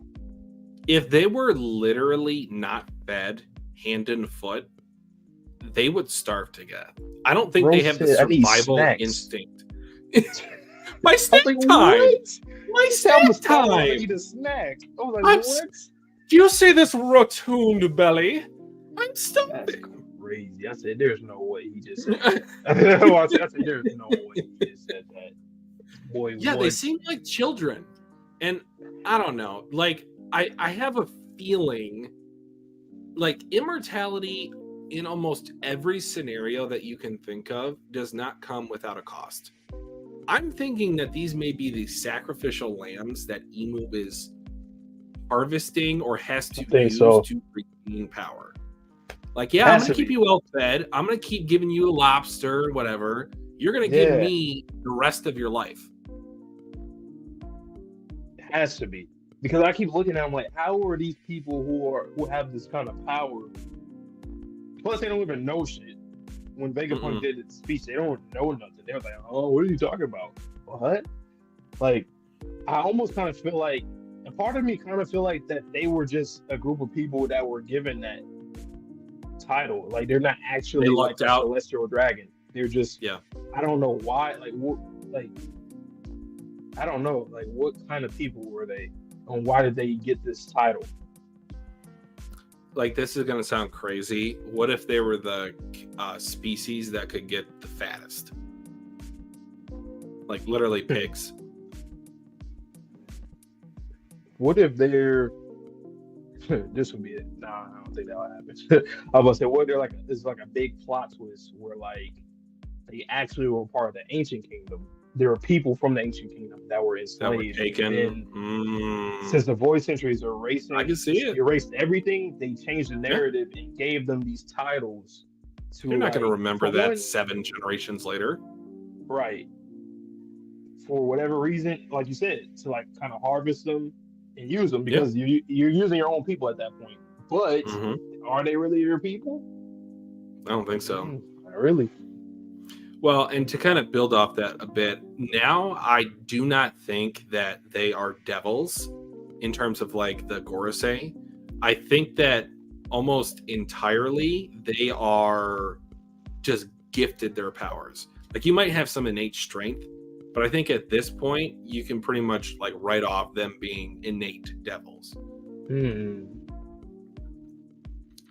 If they were literally not fed hand and foot, they would starve to death. I don't think they have the survival instinct. My snack time. My snack time. I need a snack. I was like, what? Do you see this rotund belly? I'm starving. That's crazy. I said, there's no way he just said that. I said, there's no way he just said that. Boy, yeah, they seem like children. And I don't know. Like, I have a feeling like immortality in almost every scenario that you can think of does not come without a cost. I'm thinking that these may be the sacrificial lambs that Emu is harvesting or has to use to regain power. Like, yeah, I'm going to keep you well fed. I'm going to keep giving you a lobster, whatever. You're going to give me the rest of your life. It has to be. Because I keep looking at them like, how are these people who have this kind of power? Plus, they don't even know shit. When Vegapunk did his speech, they don't know nothing. They're like, oh, what are you talking about? What? Like, I almost kind of feel like, a part of me kind of feel like that they were just a group of people that were given that title. Like, they're not actually like a Celestial Dragon. They're just, I don't know why. Like, what? Like, I don't know. Like, what kind of people were they? And why did they get this title? Like, this is going to sound crazy. What if they were the species that could get the fattest? Like, literally pigs. What if they're This would be it. Nah, I don't think that'll happen. I was gonna say, what there like is like a big plot twist where like they actually were part of the ancient kingdom. There were people from the ancient kingdom that were That were enslaved, and taken. then since the void centuries are I can see it. erased everything, they changed the Yeah. narrative and gave them these titles to You're not going to like remember for that one, 7 generations later. right, for whatever reason, like you said, to like kind of harvest them and use them Yeah. because you're using your own people at that point. But Hmm. are they really your people? I don't think so. Not really. Well, and to kind of build off that a bit, now I do not think that they are devils in terms of like the Gorosei. I think that almost entirely they are just gifted their powers. Like you might have some innate strength, but I think at this point you can pretty much like write off them being innate devils.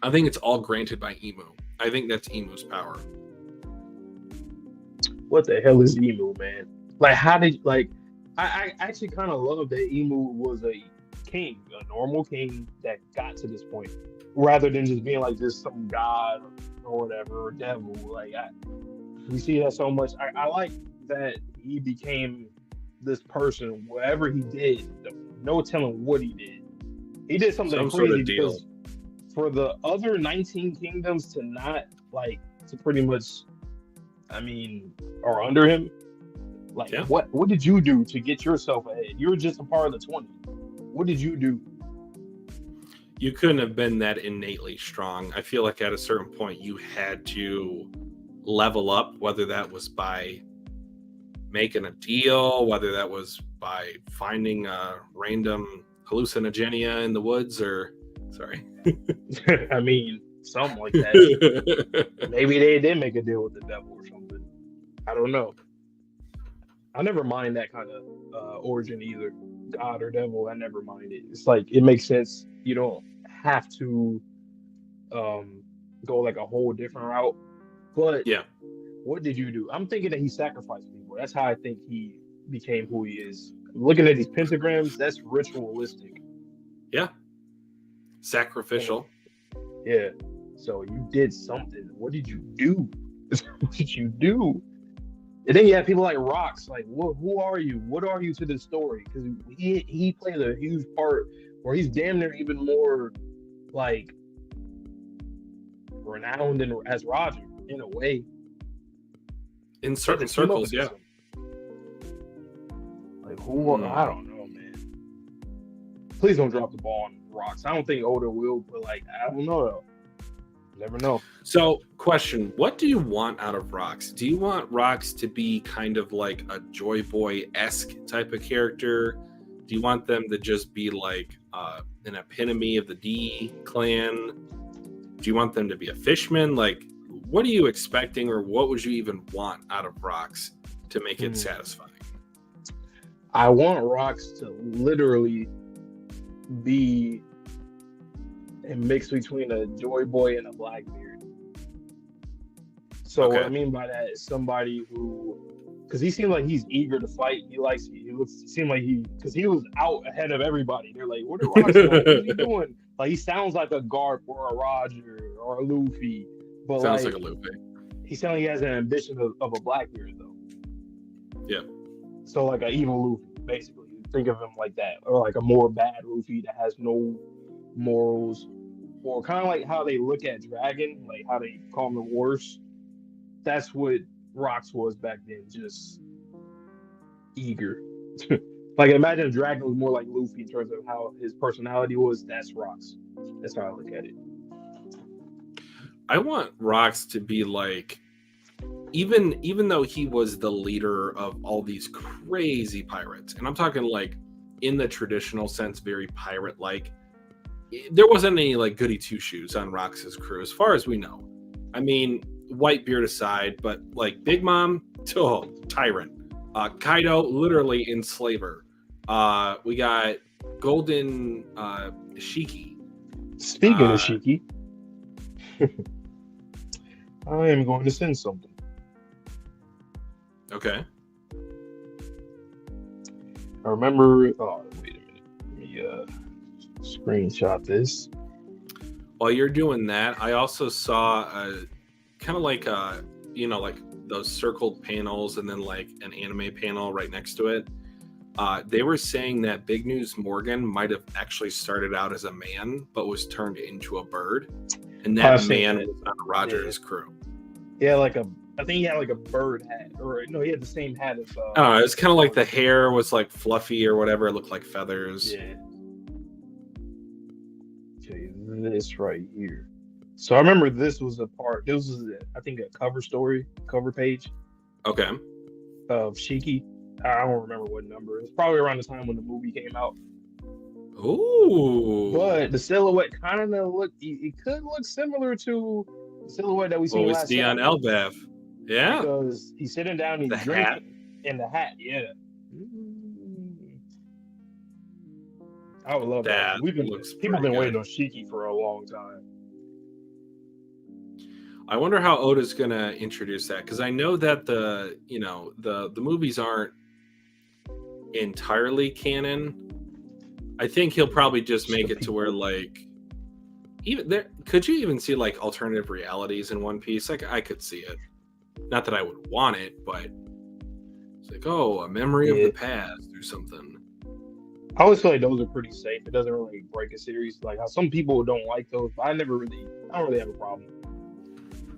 I think it's all granted by Emu. I think that's Emu's power. What the hell is Emu, man? Like, how did like? I actually kind of love that Emu was a king, a normal king that got to this point, rather than just being like just some god or whatever or devil. Like, we see that so much. I like that he became this person. Whatever he did, no telling what he did. He did something Some sort crazy of deal. because for the other 19 kingdoms to not like to pretty much, I mean, are under him. Like, Yeah. what did you do to get yourself ahead? You were just a part of the 20. What did you do? You couldn't have been that innately strong. I feel like at a certain point you had to level up, whether that was by making a deal, whether that was by finding a random hallucinogenia in the woods, or sorry. I mean, something like that. Maybe they did make a deal with the devil or something. I don't know. I never mind that kind of origin either, God or devil. I never mind it. It's like it makes sense. You don't have to go like a whole different route. But Yeah. what did you do? I'm thinking that he sacrificed people. That's how I think he became who he is. Looking at these pentagrams, that's ritualistic. Yeah. Sacrificial. Yeah. So you did something. What did you do? What did you do? And then you have people like Rocks. Like, who are you? What are you to this story? Because he plays a huge part, where he's damn near even more like renowned than as Roger in a way. In certain circles, yeah. Like who? I don't know, man. Please don't drop the ball on Rocks. I don't think Oda will, but like I don't know though. Never know. So, question: what do you want out of Rocks? Do you want Rocks to be kind of like a Joy Boy-esque type of character? Do you want them to just be like an epitome of the D clan? Do you want them to be a fishman? Like, what are you expecting, or what would you even want out of Rocks to make it satisfying? I want Rocks to literally be a mix between a Joy Boy and a Blackbeard. So what I mean by that is somebody who, because he seems like he's eager to fight. He seemed like because he was out ahead of everybody. They're like, what are Rocks doing? What is he doing? Like he sounds like a Garp or a Roger or a Luffy. But Sounds like a Luffy. He sounds like he has an ambition of a Blackbeard though. Yeah. So like an evil Luffy, basically. Think of him like that, or like a more bad Luffy that has no morals, or kind of like how they look at Dragon, like how they call him the worst. That's what Rocks was back then, just eager. Like imagine if Dragon was more like Luffy in terms of how his personality was. That's Rocks. That's how I look at it. I want Rocks to be like, even though he was the leader of all these crazy pirates, and I'm talking like in the traditional sense, very pirate-like, there wasn't any like goody two-shoes on Rox's crew as far as we know. I mean, Whitebeard aside, but like Big Mom, tyrant. Kaido, literally enslaver. We got Golden Shiki. Speaking of Shiki, I am going to send something. Okay. I remember. Oh, wait a minute. Let me Screenshot this. While you're doing that, I also saw kind of like like those circled panels and then like an anime panel right next to it. They were saying that Big News Morgan might have actually started out as a man, but was turned into a bird, and that man was on Roger's crew. Yeah, I think he had like a bird hat, or no, he had the same hat as. It's kind of like the hair was like fluffy or whatever. It looked like feathers. Yeah. Okay, this right here. So I remember this was a part. This was, I think, a cover page. Okay. Of Shiki. I don't remember what number. It's probably around the time when the movie came out. Ooh. But the silhouette kind of looked. It could look similar to the silhouette that we seen last on Elbaf. Yeah. Because he's sitting down, he's drinking, hat. And the hat, yeah. I would love that. People have been waiting on Shiki for a long time. I wonder how Oda's gonna introduce that, because I know that the movies aren't entirely canon. I think he'll probably just make it to where like even there could you even see like alternative realities in One Piece? Like I could see it. Not that I would want it, but it's like, oh, a memory of the past or something. I always feel like those are pretty safe. It doesn't really break a series. Like how some people don't like those, but I don't really have a problem.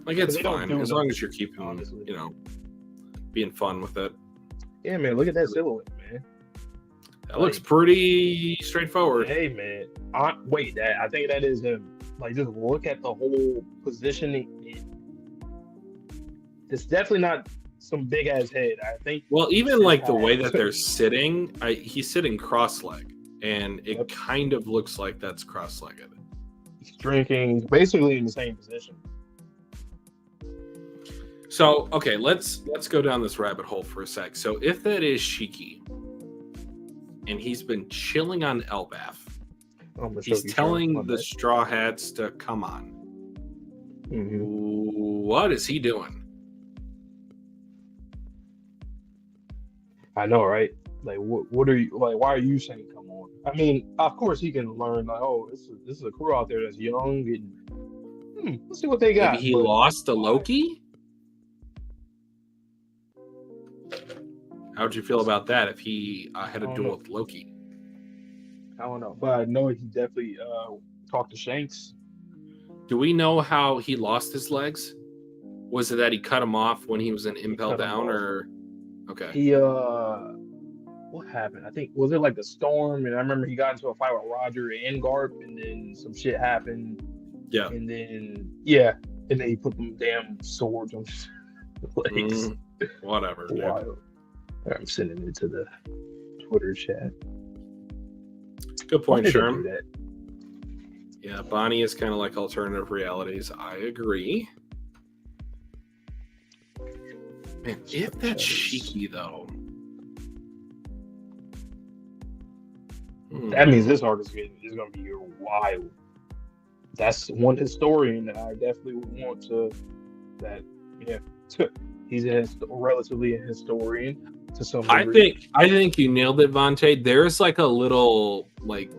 Like it's fine as long as you're keeping, being fun with it. Yeah, man. Look at that silhouette, man. That looks pretty straightforward. Hey, man. I think that is him. Like, just look at the whole positioning. It's definitely not some big ass head. I think. Well, even like the way that they're sitting, he's sitting cross-legged, and it kind of looks like that's cross-legged. He's drinking, basically in the same position. So, okay, let's go down this rabbit hole for a sec. So, if that is Shiki, and he's been chilling on Elbaf, he's telling the Straw Hats to come on. Mm-hmm. What is he doing? I know, right? Like, what are you like? Why are you saying come on? I mean, of course he can learn. Like, oh, this is a crew out there that's young, and let's see what they got. Maybe he lost to Loki. How'd you feel about that if he had a duel with Loki? I don't know, but I know he definitely talked to Shanks. Do we know how he lost his legs? Was it that he cut him off when he was in Impel Down, or okay? He what happened? I think was it like the storm, and I remember he got into a fight with Roger and Garp, and then some shit happened. Yeah, and then he put them damn swords on his legs. Whatever. Wild. I'm sending it to the Twitter chat. Good point, Sherm. Yeah, Bonnie is kind of like alternative realities. I agree. Man, if that's Shiki, though. That means this arc is going to be wild. That's one historian that I definitely would want to. He's relatively a historian. To some degree. I think you nailed it, Vonte. There's like a little like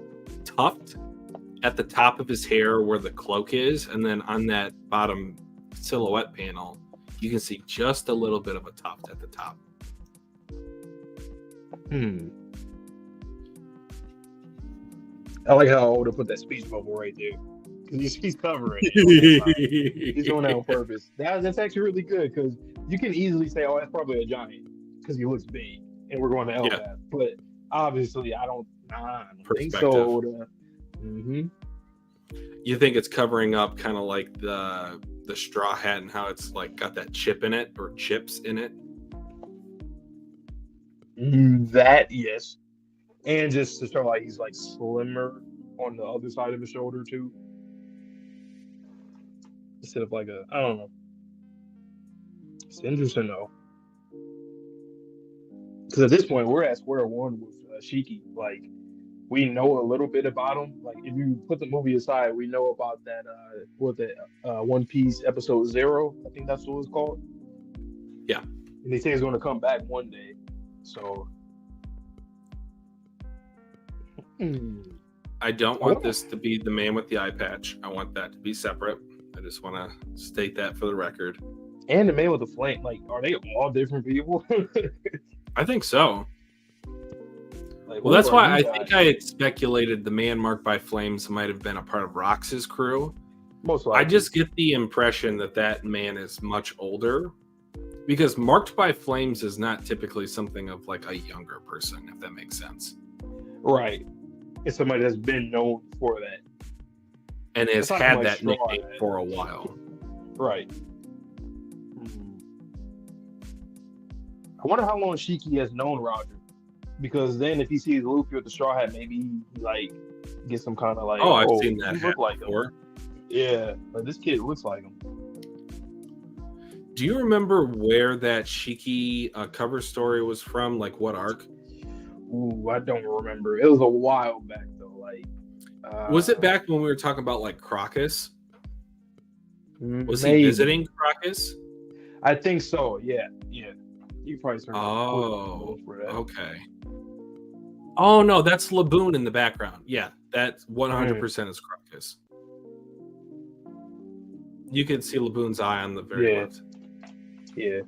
tuft at the top of his hair where the cloak is, and then on that bottom silhouette panel, you can see just a little bit of a tuft at the top. I like how Oda put that speech bubble right there. He's covering it. He's doing that on purpose. That's actually really good because you can easily say, "Oh, that's probably a giant." Because he looks big, and we're going to Elbaf. Yeah. But obviously, I don't think so. You think it's covering up kind of like the Straw Hat and how it's like got that chip in it or chips in it? That, yes. And just to show like he's like slimmer on the other side of his shoulder too. Instead of like I don't know. It's interesting though. Because at this point, we're at square one with Shiki. Like, we know a little bit about him. Like, if you put the movie aside, we know about that, One Piece episode 0. I think that's what it's called. Yeah. And they say it's going to come back one day. So. I don't I want wonder, this to be the man with the eye patch. I want that to be separate. I just want to state that for the record. and the man with the flame, like, are they all different people? I think so. Like, Well, who that's are why you I guys? think I had speculated the man marked by flames might have been a part of Rox's crew. Most I likely. just get the impression that that man is much older because marked by flames is not typically something of like a younger person, if that makes sense, Right. It's somebody that's been known for that. and has It's not had like that Straw nickname Hat. for a while. Right. I wonder how long Shiki has known Roger. Because then if he sees Luffy with the straw hat, maybe he like gets some kind of like, Oh, I've oh, seen that you hat look like him. before. Yeah, but this kid looks like him. Do you remember where that Shiki cover story was from? Like what arc? Ooh, I don't remember. It was a while back though. Like, Was it back when we were talking about like Crocus? Was he maybe visiting Crocus? I think so. Yeah, yeah. You probably search Oh, for that. okay. Oh no, that's Laboon in the background. Yeah, that 100% is Crocus. You can see Laboon's eye on the very Yeah. left. Yeah.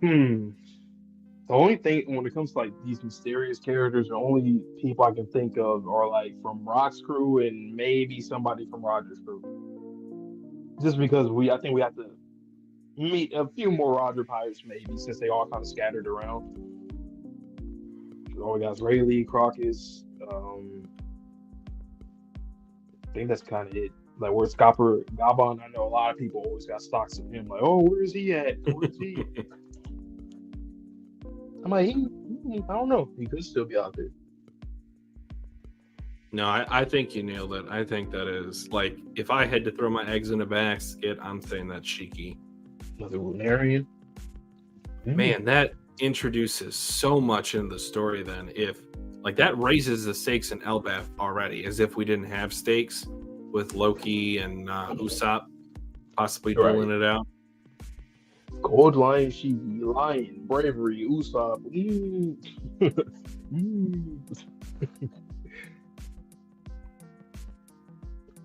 The only thing when it comes to like these mysterious characters, the only people I can think of are like from Rock's crew and maybe somebody from Roger's crew. Just because I think we have to meet a few more Roger pirates maybe since they all kind of scattered around. Oh, we got Rayleigh, Crocus. I think that's kind of it. Like where's Copper Gabon? I know a lot of people always got stocks of him. Like, oh, where's he at? Where's he at? I'm like, I don't know. He could still be out there. No, I think you nailed it. I think that is like if I had to throw my eggs in a basket, I'm saying that's Shiki. Another Lunarian. Man, that introduces so much in the story. Then, if like that raises the stakes in Elbaf already, as if we didn't have stakes with Loki and Usopp possibly dueling it out. Cold Lion, Shiki, Lion, Bravery, Usopp.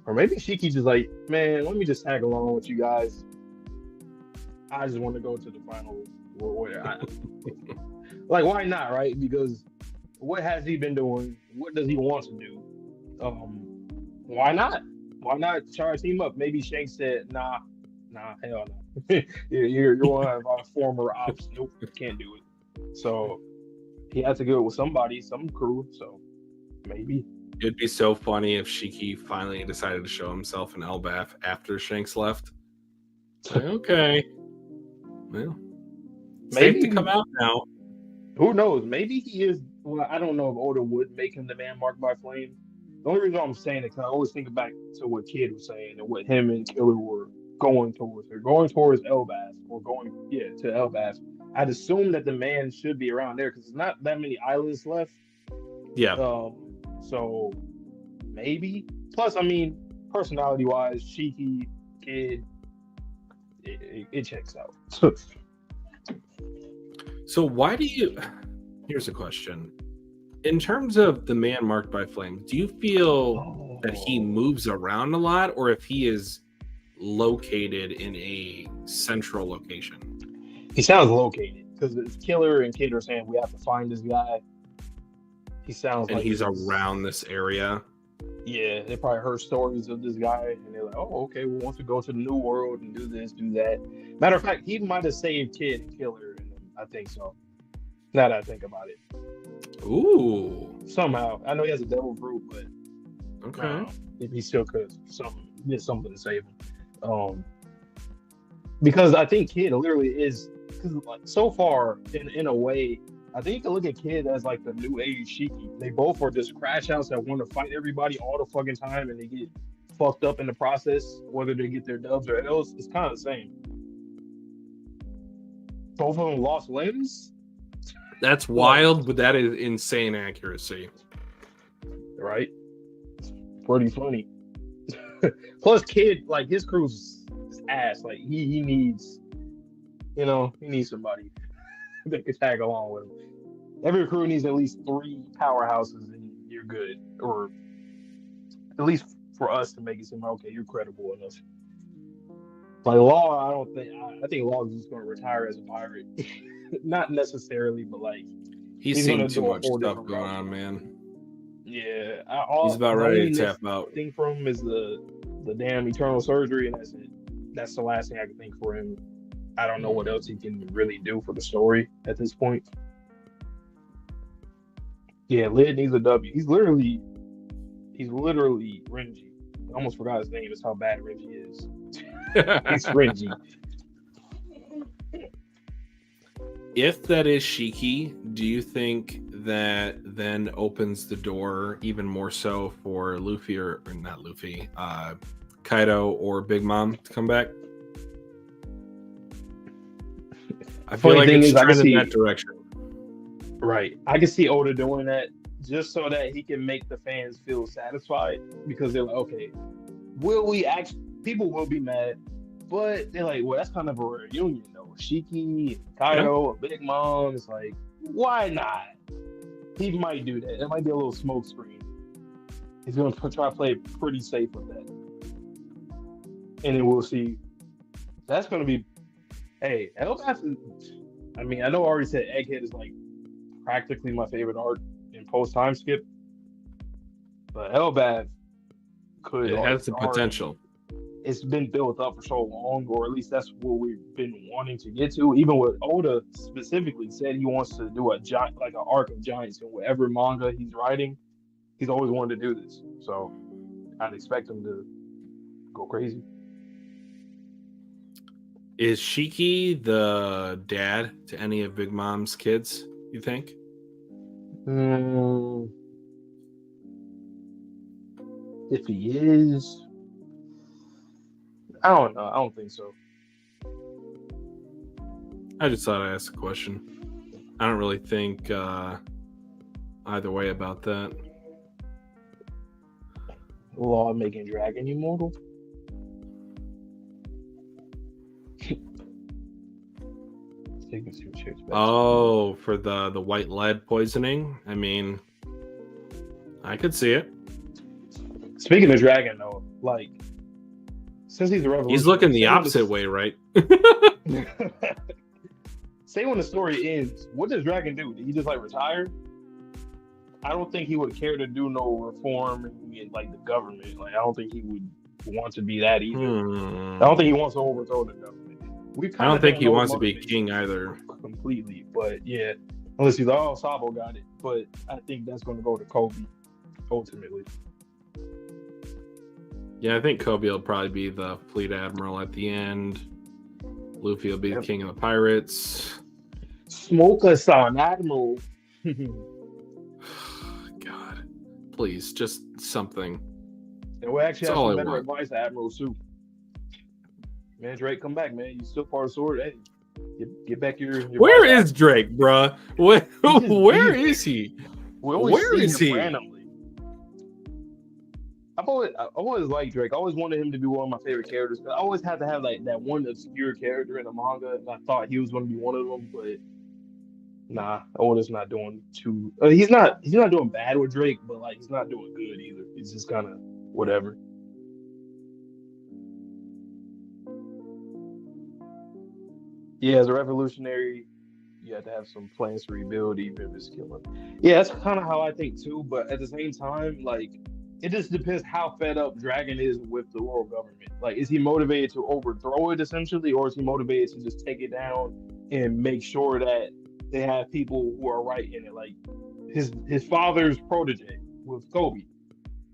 Or maybe Shiki just like, man, let me just tag along with you guys. I just want to go to the final. Like, why not, right? Because what has he been doing? What does he want to do? Why not? Why not try to team up? Maybe Shanks said, nah, hell no. You're one of our former ops. Nope, can't do it. So he had to go with somebody, some crew. So maybe. It'd be so funny if Shiki finally decided to show himself in Elbaf after Shanks left. Like, okay. Well, Maybe safe to come out now. Who knows? Maybe he is. Well, I don't know if Oda would make him the man marked by flame. The only reason I'm saying it because I always think back to what Kid was saying and what him and Killer were going towards. They're going towards Elbaf or going, to Elbaf. I'd assume that the man should be around there because there's not that many islands left. Yeah. So maybe. Plus, I mean, personality wise, Shiki, Kid, it checks out. So why do you? Here's a question. In terms of the man marked by flame, do you feel that he moves around a lot, or if he is located in a central location? He sounds located because it's Killer and Kid are saying we have to find this guy. He sounds and like he's around this area. Yeah, they probably heard stories of this guy, and they're like, "Oh, okay, we want to go to the New World and do this, do that." Matter of fact, he might have saved Kid and Killer, and I think so. Now that I think about it, Ooh, somehow I know he has a devil fruit, but okay, if he still could did something to save him, because I think Kid literally is because like, so far in a way. I think you can look at Kid as like the new age Shiki. They both are just crash outs that want to fight everybody all the fucking time, and they get fucked up in the process, whether they get their dubs or L's. It's kind of the same. Both of them lost limbs. that's wild, but that is insane accuracy. Right? It's pretty funny. Plus, Kid, like his crew's ass. Like he needs, he needs somebody that could tag along with him. Every crew needs at least 3 powerhouses, and you're good, or at least for us to make it seem like, okay, you're credible enough. Like Law, I don't think I think Law is just going to retire as a pirate, not necessarily, but like He's he's going seen to too do a much whole stuff different going route. on, man. Yeah, He's about the ready only to next tap out. thing for him is the damn eternal surgery, and that's it. That's the last thing I can think for him. I don't know what else he can really do for the story at this point. Yeah, Lid needs a W. He's literally Renji. I almost forgot his name. That's how bad Renji is. He's Renji. If that is Shiki, do you think that then opens the door even more so for Luffy or not Luffy, Kaido or Big Mom to come back? I feel like it's trending in that direction. Right. I can see Oda doing that just so that he can make the fans feel satisfied, because they're like, okay, will we actually, people will be mad, but they're like, well, that's kind of a reunion though. Shiki, Kaido, Big Mom, it's like, why not? He might do that. It might be a little smoke screen. He's going to try to play it pretty safe with that. And then we'll see. That's going to be, hey, Elbaf is, I mean, I know I already said Egghead is like practically my favorite arc in post time skip, but Elbaf could. It has the potential. It's been built up for so long, or at least that's what we've been wanting to get to. Even with Oda specifically said he wants to do a giant, like an arc of giants in whatever manga he's writing. He's always wanted to do this, so I'd expect him to go crazy. Is Shiki the dad to any of Big Mom's kids, you think? If he is, I don't know. I don't think so. I just thought I'd ask a question. I don't really think either way about that. Law making Dragon immortal? Oh, for the white lead poisoning? I mean, I could see it. Speaking of Dragon, though, like, since he's a revolutionary, he's looking the opposite way, right? Say when the story ends, what does Dragon do? Did he just like retire? I don't think he would care to do no reform in like the government. Like, I don't think he would want to be that either. I don't think he wants to overthrow the government. I don't think he wants to be king either. Completely, but yeah, unless he's like, oh, Sabo got it. But I think that's going to go to Kobe ultimately. Yeah, I think Kobe will probably be the fleet admiral at the end. Luffy will be the king of the pirates. Smoke us on admiral. God, please, just something. And we actually have some better advice, Admiral Soup. Man, Drake, come back, man. You still part of the sword. Hey, get back your Where is Drake, bruh? Where is he? Where is he? Randomly. I've always liked Drake. I always wanted him to be one of my favorite characters. I always had to have like that one obscure character in the manga. And I thought he was going to be one of them, but nah, Oda's not doing too. He's not doing bad with Drake, but like he's not doing good either. He's just kind of whatever. Yeah, as a revolutionary, you have to have some plans to rebuild, even if it's killing. Yeah, that's kind of how I think too. But at the same time, like, it just depends how fed up Dragon is with the world government. Like, is he motivated to overthrow it essentially, or is he motivated to just take it down and make sure that they have people who are right in it? Like his father's protege with Kobe,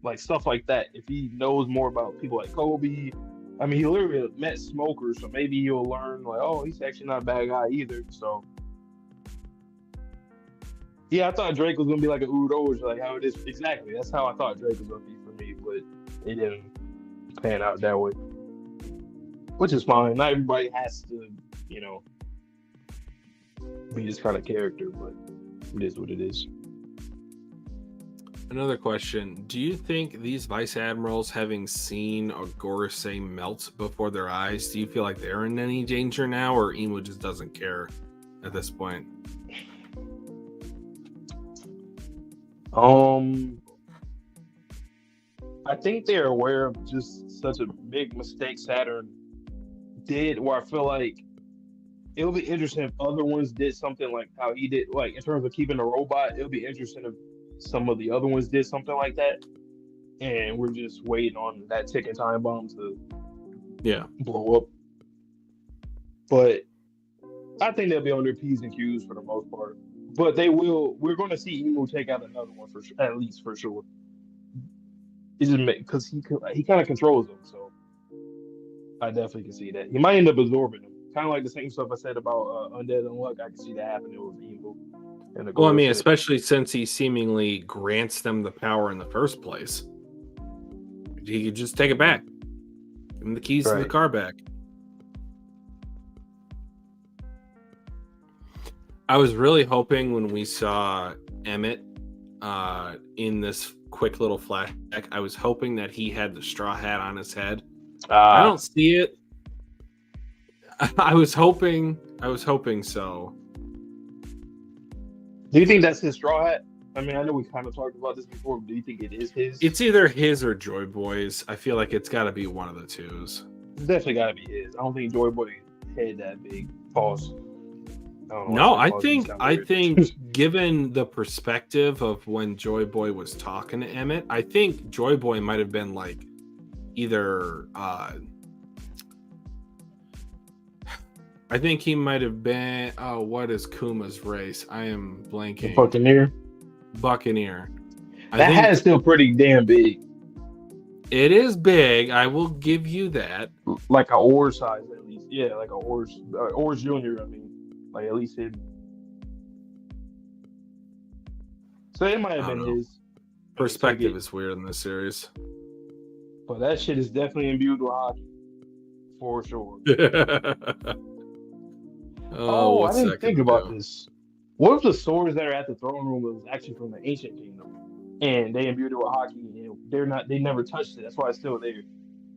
like stuff like that. If he knows more about people like Kobe. I mean, he literally met Smoker, so maybe he'll learn, like, oh, he's actually not a bad guy either. So, yeah, I thought Drake was going to be like an Udoge, like how it is. Exactly. That's how I thought Drake was going to be for me, but it didn't pan out that way. Which is fine. Not everybody has to, be this kind of character, but it is what it is. Another question. Do you think these vice admirals, having seen a Gorosei melt before their eyes, do you feel like they're in any danger now, or Imu just doesn't care at this point? I think they're aware of just such a big mistake Saturn did, where I feel like it'll be interesting if other ones did something like how he did, like in terms of keeping the robot. It'll be interesting if some of the other ones did something like that, and we're just waiting on that ticking time bomb to blow up. But I think they'll be on their P's and Q's for the most part. But they will. We're going to see Emu take out another one at least for sure. It's just because he kind of controls them, so I definitely can see that. He might end up absorbing them, kind of like the same stuff I said about Undead Unluck. I can see that happening with Emu. Well, I mean, especially since he seemingly grants them the power in the first place. He could just take it back. Give him the keys to the car back. I was really hoping when we saw Emmett in this quick little flashback, I was hoping that he had the straw hat on his head. I don't see it. I was hoping so. Do you think that's his straw hat? I mean, I know we kind of talked about this before, but do you think it is his? It's either his or Joy Boy's. I feel like it's got to be one of the twos. It's definitely got to be his. I don't think Joy Boy had that big pause. I think given the perspective of when Joy Boy was talking to Emmett, I think Joy Boy might have been like either I think he might have been what is Kuma's race? I am blanking. Buccaneer. That hat is still pretty damn big. It is big, I will give you that. Like a Ors size at least. Yeah, like a Ors Junior, I mean. Like at least it. So it might have been his. Perspective is weird in this series. But that shit is definitely imbued with hockey. For sure. I didn't think about this. What if the swords that are at the throne room was actually from the ancient kingdom? And they imbued it with hockey and they never touched it. That's why it's still there.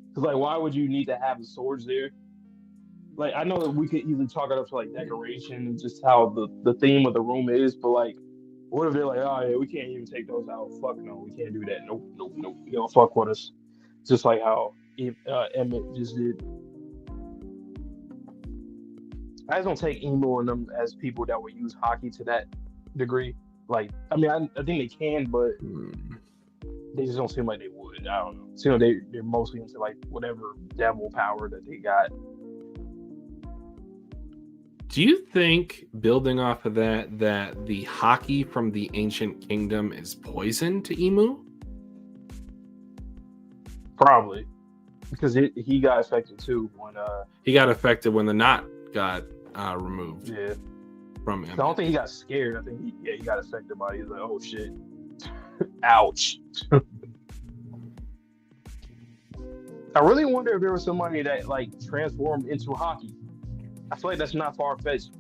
Because like why would you need to have the swords there? Like, I know that we could easily chalk it up to, like, decoration and just how the theme of the room is, but, like, what if they're like, oh, yeah, we can't even take those out. Fuck no, we can't do that. Nope. You don't fuck with us. Just like how Emmett just did. I just don't take Emo and them as people that would use hockey to that degree. Like, I mean, I think they can, but they just don't seem like they would. I don't know. So, they're mostly into, like, whatever devil power that they got. Do you think, building off of that the hockey from the ancient kingdom is poison to Emu? Probably, because he got affected too when he got affected when the knot got removed. Yeah, from him. I don't think he got scared. I think he got affected by it. He's like, oh shit, ouch. I really wonder if there was somebody that like transformed into hockey. I feel like that's not far-fetched.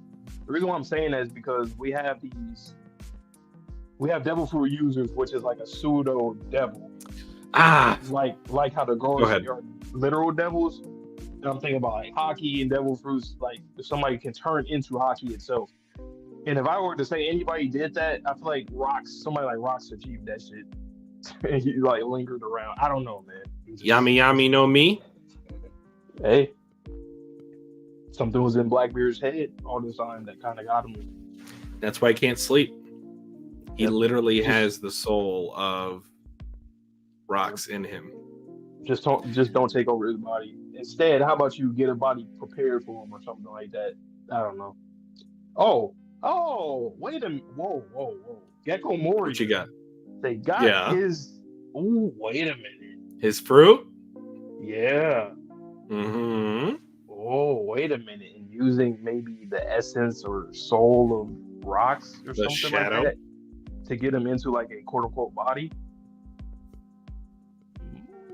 The reason why I'm saying that is because we have devil fruit users, which is like a pseudo devil. Like how the girls are literal devils. And I'm thinking about like hockey and devil fruits. Like if somebody can turn into hockey itself. And if I were to say anybody did that, I feel like somebody like Rocks achieved that shit. And he like lingered around. I don't know, man. Yummy no me. Hey. Something was in Blackbeard's head all the time that kind of got him. That's why he can't sleep. He literally has the soul of Rocks in him. Just don't take over his body. Instead, how about you get a body prepared for him or something like that? I don't know. Oh, wait a minute. Whoa. Gecko Mori. What you got? They got his. Ooh, wait a minute. His fruit? Yeah. Mm-hmm. Oh, wait a minute. And using maybe the essence or soul of Rocks or something like that to get him into like a quote unquote body.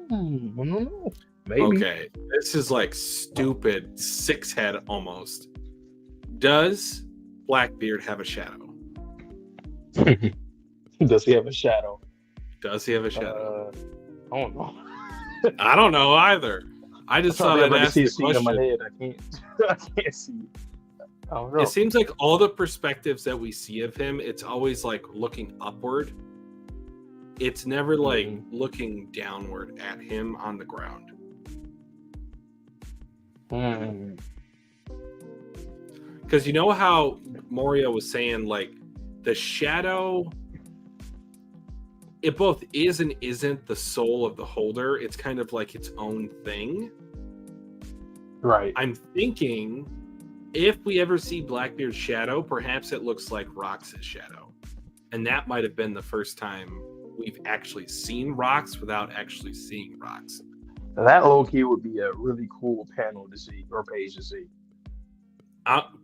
I don't know. Maybe. Okay. This is like stupid six head almost. Does Blackbeard have a shadow? Does he have a shadow? I don't know. I don't know either. I just thought I'd ask the question. In my head. I can't see it. I don't know. It seems like all the perspectives that we see of him, it's always like looking upward. It's never like looking downward at him on the ground. Because you know how Moria was saying, like, the shadow, it both is and isn't the soul of the holder. It's kind of like its own thing. Right. I'm thinking if we ever see Blackbeard's shadow, perhaps it looks like Rox's shadow. And that might have been the first time we've actually seen Rox without actually seeing Rox. Now that low-key would be a really cool panel to see, or page to see.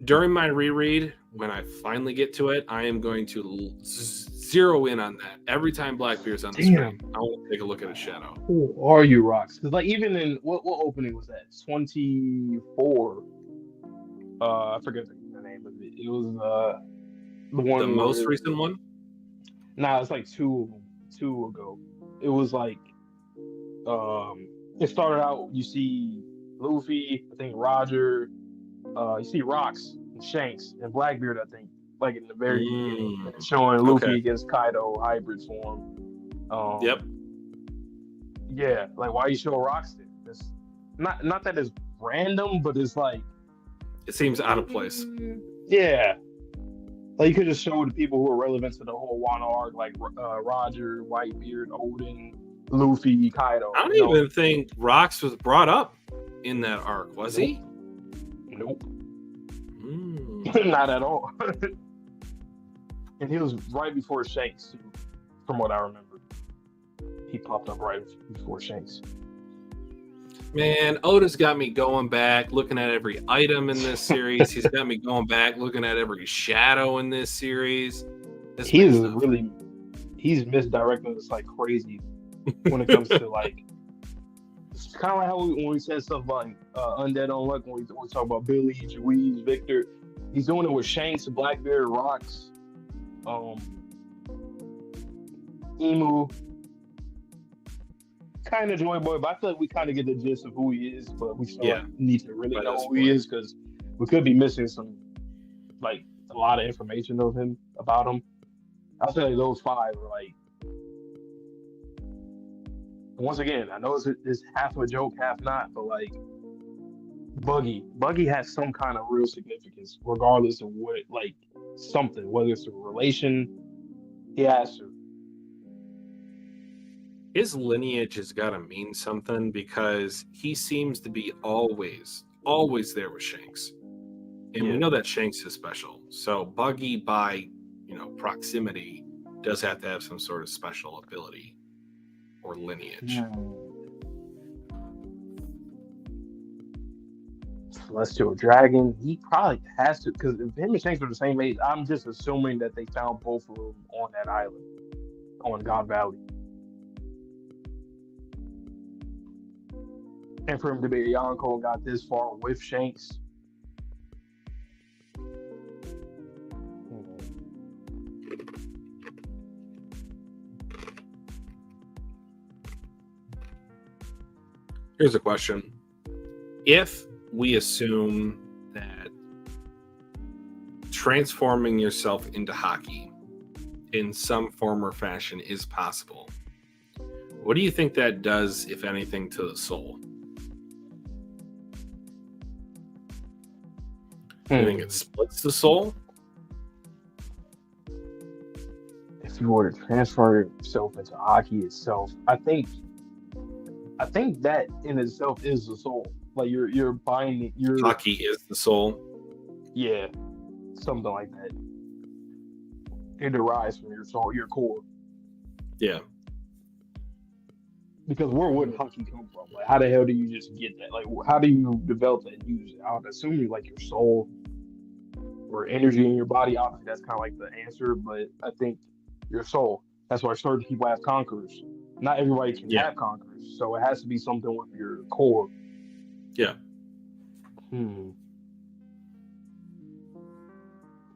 During my reread, when I finally get to it, I am going to zero in on that. Every time Blackbeard's on the screen, I want to take a look at his shadow. Who are you, Rox? Because like even in what opening was that? 24. I forget the name of it. It was the one. The most recent one? Nah, it's like two ago. It was like it started out. You see Luffy, I think Roger. You see Rox and Shanks and Blackbeard, I think, like in the very beginning, showing Luffy against Kaido hybrid form. Yep. Yeah, like why you show Rox there? It's not that it's random, but it's like it seems out of place. Yeah, like you could just show the people who are relevant to the whole Wano arc, like Roger, Whitebeard, Odin, Luffy, Kaido. I don't even think Rox was brought up in that arc, was he? Nope. Not at all. And he was right before Shanks, from what I remember. He popped up right before Shanks. Man, Oda's got me going back, looking at every item in this series. He's got me going back, looking at every shadow in this series. He's misdirecting us like crazy when it comes to like. It's kind of like how when we said stuff like Undead Unluck, when we talk about Billy, Juiz, Victor. He's doing it with Shanks, Blackbeard, Rox, Emu. Kind of Joy Boy, but I feel like we kind of get the gist of who he is, but we still need to really know who he is because we could be missing some, like, a lot of information of him, about him. I feel like those five are like, once again, I know it's half a joke, half not, but like, Buggy has some kind of real significance, regardless of what, like, something, whether it's a relation he has to. His lineage has got to mean something because he seems to be always there with Shanks. And we know that Shanks is special. So Buggy, by, proximity, does have to have some sort of special ability or lineage. Celestial Dragon, he probably has to, because if him and Shanks are the same age, I'm just assuming that they found both of them on that island, on God Valley. And for him to be a Yonko and got this far with Shanks. Here's a question. If we assume that transforming yourself into Haki in some form or fashion is possible, what do you think that does, if anything, to the soul? Do you think it splits the soul? If you were to transform yourself into Haki itself, I think that in itself is the soul. Like you're binding your Haki is the soul. Yeah, something like that. It derives from your soul, your core. Yeah. Because where would Haki come from? Like, how the hell do you just get that? Like, how do you develop that and use it? I would assume you like your soul or energy in your body. Obviously, that's kind of like the answer, but I think your soul. That's why certain people have conquerors. Not everybody can have conquerors, so it has to be something with your core. Yeah. Man,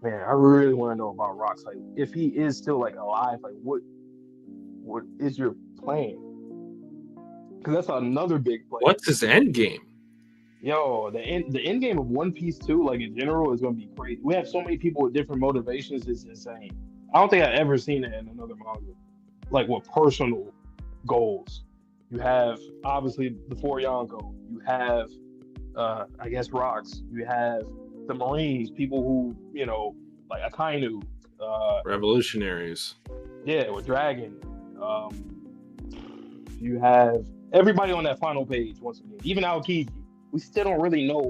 I really want to know about Rox. Like, if he is still like alive, like what is your plan? Because that's another big plan. What's his end game? Yo, the end game of One Piece too, like in general, is going to be crazy. We have so many people with different motivations. It's insane. I don't think I've ever seen it in another manga. like with personal goals. You have obviously the four Yonko. You have I guess rocks. You have the Marines, people who, like Akainu, Revolutionaries. yeah, with Dragon. Um, you have everybody on that final page once again. Even Aokiji. We still don't really know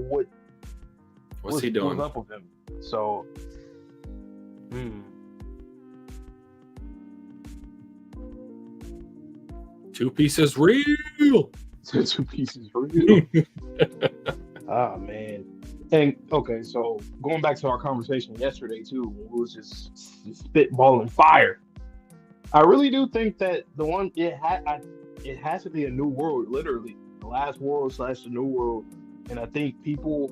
What's he doing? what's up with him. So, Two pieces real. two pieces for real. Ah man. And okay, so going back to our conversation yesterday too, when we was just spitballing fire. I really do think that it has to be a new world, literally the last world slash the new world, and I think people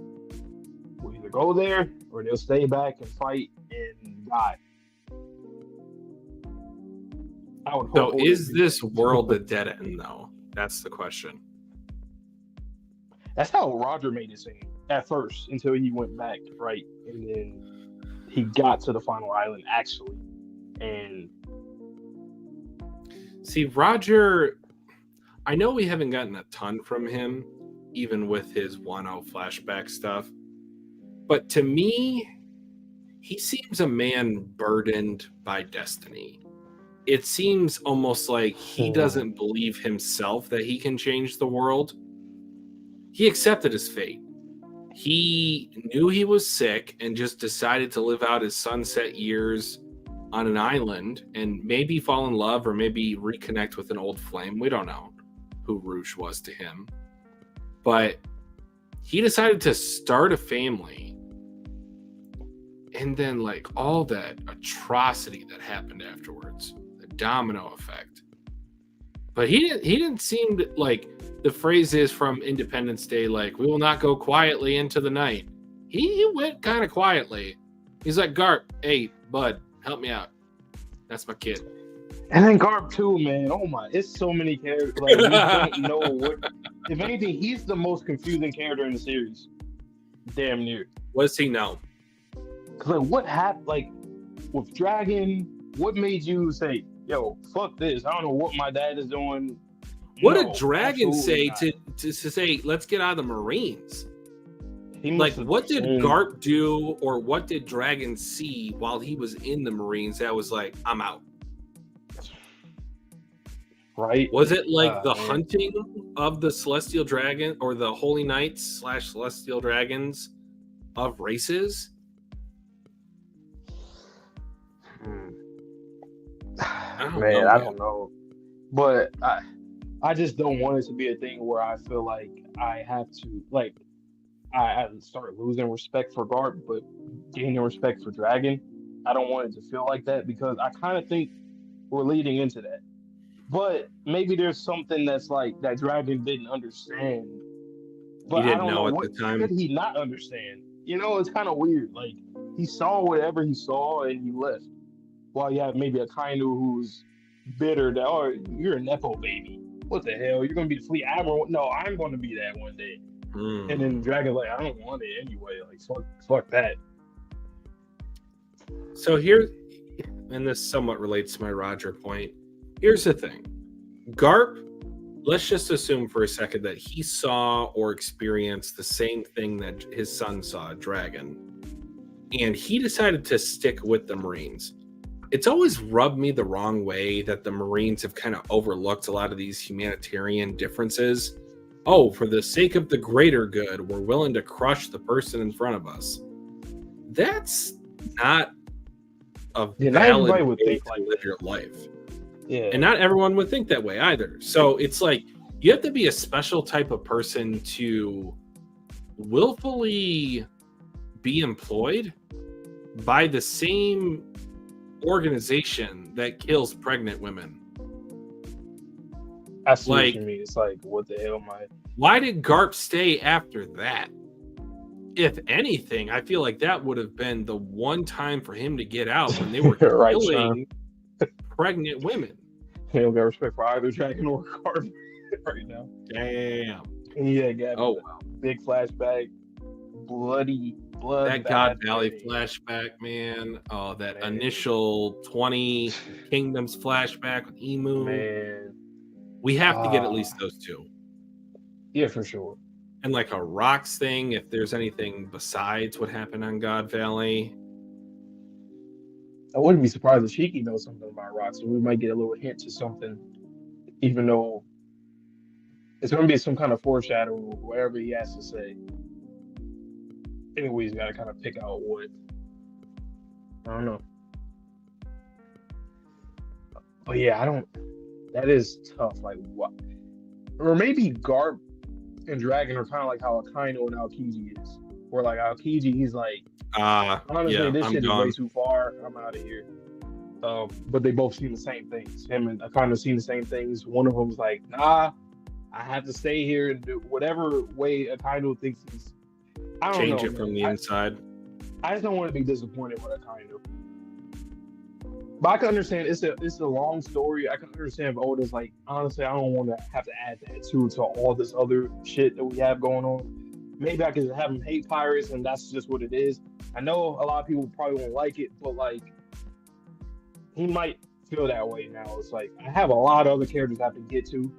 will either go there or they'll stay back and fight and die. I would hope. So is this world a dead end though? That's the question. That's how Roger made it seem at first, until he went back, right, and then he got to the final island actually, and see, Roger, I know we haven't gotten a ton from him, even with his 1-0 flashback stuff, but to me, he seems a man burdened by destiny. It seems almost like he doesn't believe himself that he can change the world. He accepted his fate. He knew he was sick and just decided to live out his sunset years on an island and maybe fall in love or maybe reconnect with an old flame. We don't know who Rouge was to him. But he decided to start a family. And then like all that atrocity that happened afterwards, the domino effect. But he didn't seem to, like, the phrase is from Independence Day, like, we will not go quietly into the night. He went kind of quietly. He's like, Garp, hey, bud, help me out. That's my kid. And then Garp too, man. Oh my, it's so many characters. Like, we don't know what. If anything, he's the most confusing character in the series. Damn near. What does he know? Cause like, what happened? Like with Dragon, what made you say, "Yo, fuck this"? I don't know what my dad is doing. What did Dragon say to say, let's get out of the Marines? Like, what did Garp do, or what did Dragon see while he was in the Marines that was like, I'm out? Right? Was it like the hunting of the Celestial Dragon or the Holy Knights / Celestial Dragons of races? I don't know. But I just don't want it to be a thing where I feel like I have to, like, I start losing respect for Garp, but gaining respect for Dragon. I don't want it to feel like that, because I kind of think we're leading into that. But maybe there's something that's like that Dragon didn't understand. But he didn't I don't know at what the time. Did he not understand? It's kind of weird. Like, he saw whatever he saw and he left. While you have maybe a Kainu who's bitter that, oh, you're a Nepo baby. What the hell? You're going to be the fleet admiral? No, I'm going to be that one day. And then Dragon's like, I don't want it anyway. Like, fuck that. So here, and this somewhat relates to my Roger point. Here's the thing. Garp, let's just assume for a second that he saw or experienced the same thing that his son saw, Dragon. And he decided to stick with the Marines. It's always rubbed me the wrong way that the Marines have kind of overlooked a lot of these humanitarian differences. Oh, for the sake of the greater good, we're willing to crush the person in front of us. That's not a valid way to live your life. Yeah. And not everyone would think that way either. So it's like, you have to be a special type of person to willfully be employed by the same organization that kills pregnant women. I see what you mean. It's like, what the hell am I? Why did Garp stay after that? If anything, I feel like that would have been the one time for him to get out, when they were killing pregnant women. He don't got respect for either Dragon or Garp right now. Damn. And yeah, got wow. Big flashback, bloody That God bloodbath Valley wedding. flashback, man. Oh, that Man. initial 20 Kingdoms flashback with Emu. Man. We have to get at least those two. Yeah, for sure. And like a rocks thing, if there's anything besides what happened on God Valley. I wouldn't be surprised if Shiki knows something about rocks, so we might get a little hint to something, even though it's going to be some kind of foreshadowing of whatever he has to say. Anyway, he's got to kind of pick out what. I don't know. But yeah, I don't. That is tough. Like, what? Or maybe Garp and Dragon are kind of like how Akainu and Aokiji is. Where like Aokiji, he's like, honestly, yeah, this I'm shit gone. is way too far. I'm out of here. But they both seen the same things. Him and Akainu seen the same things. One of them's like, nah, I have to stay here and do whatever way Akainu thinks he's. I don't Change know, it from man. the inside. I just don't want to be disappointed with Akainu. But I can understand it's a long story. I can understand if Oda's like, honestly, I don't want to have to add that to all this other shit that we have going on. Maybe I could have him hate pirates, and that's just what it is. I know a lot of people probably won't like it, but like, he might feel that way now. It's like I have a lot of other characters I have to get to,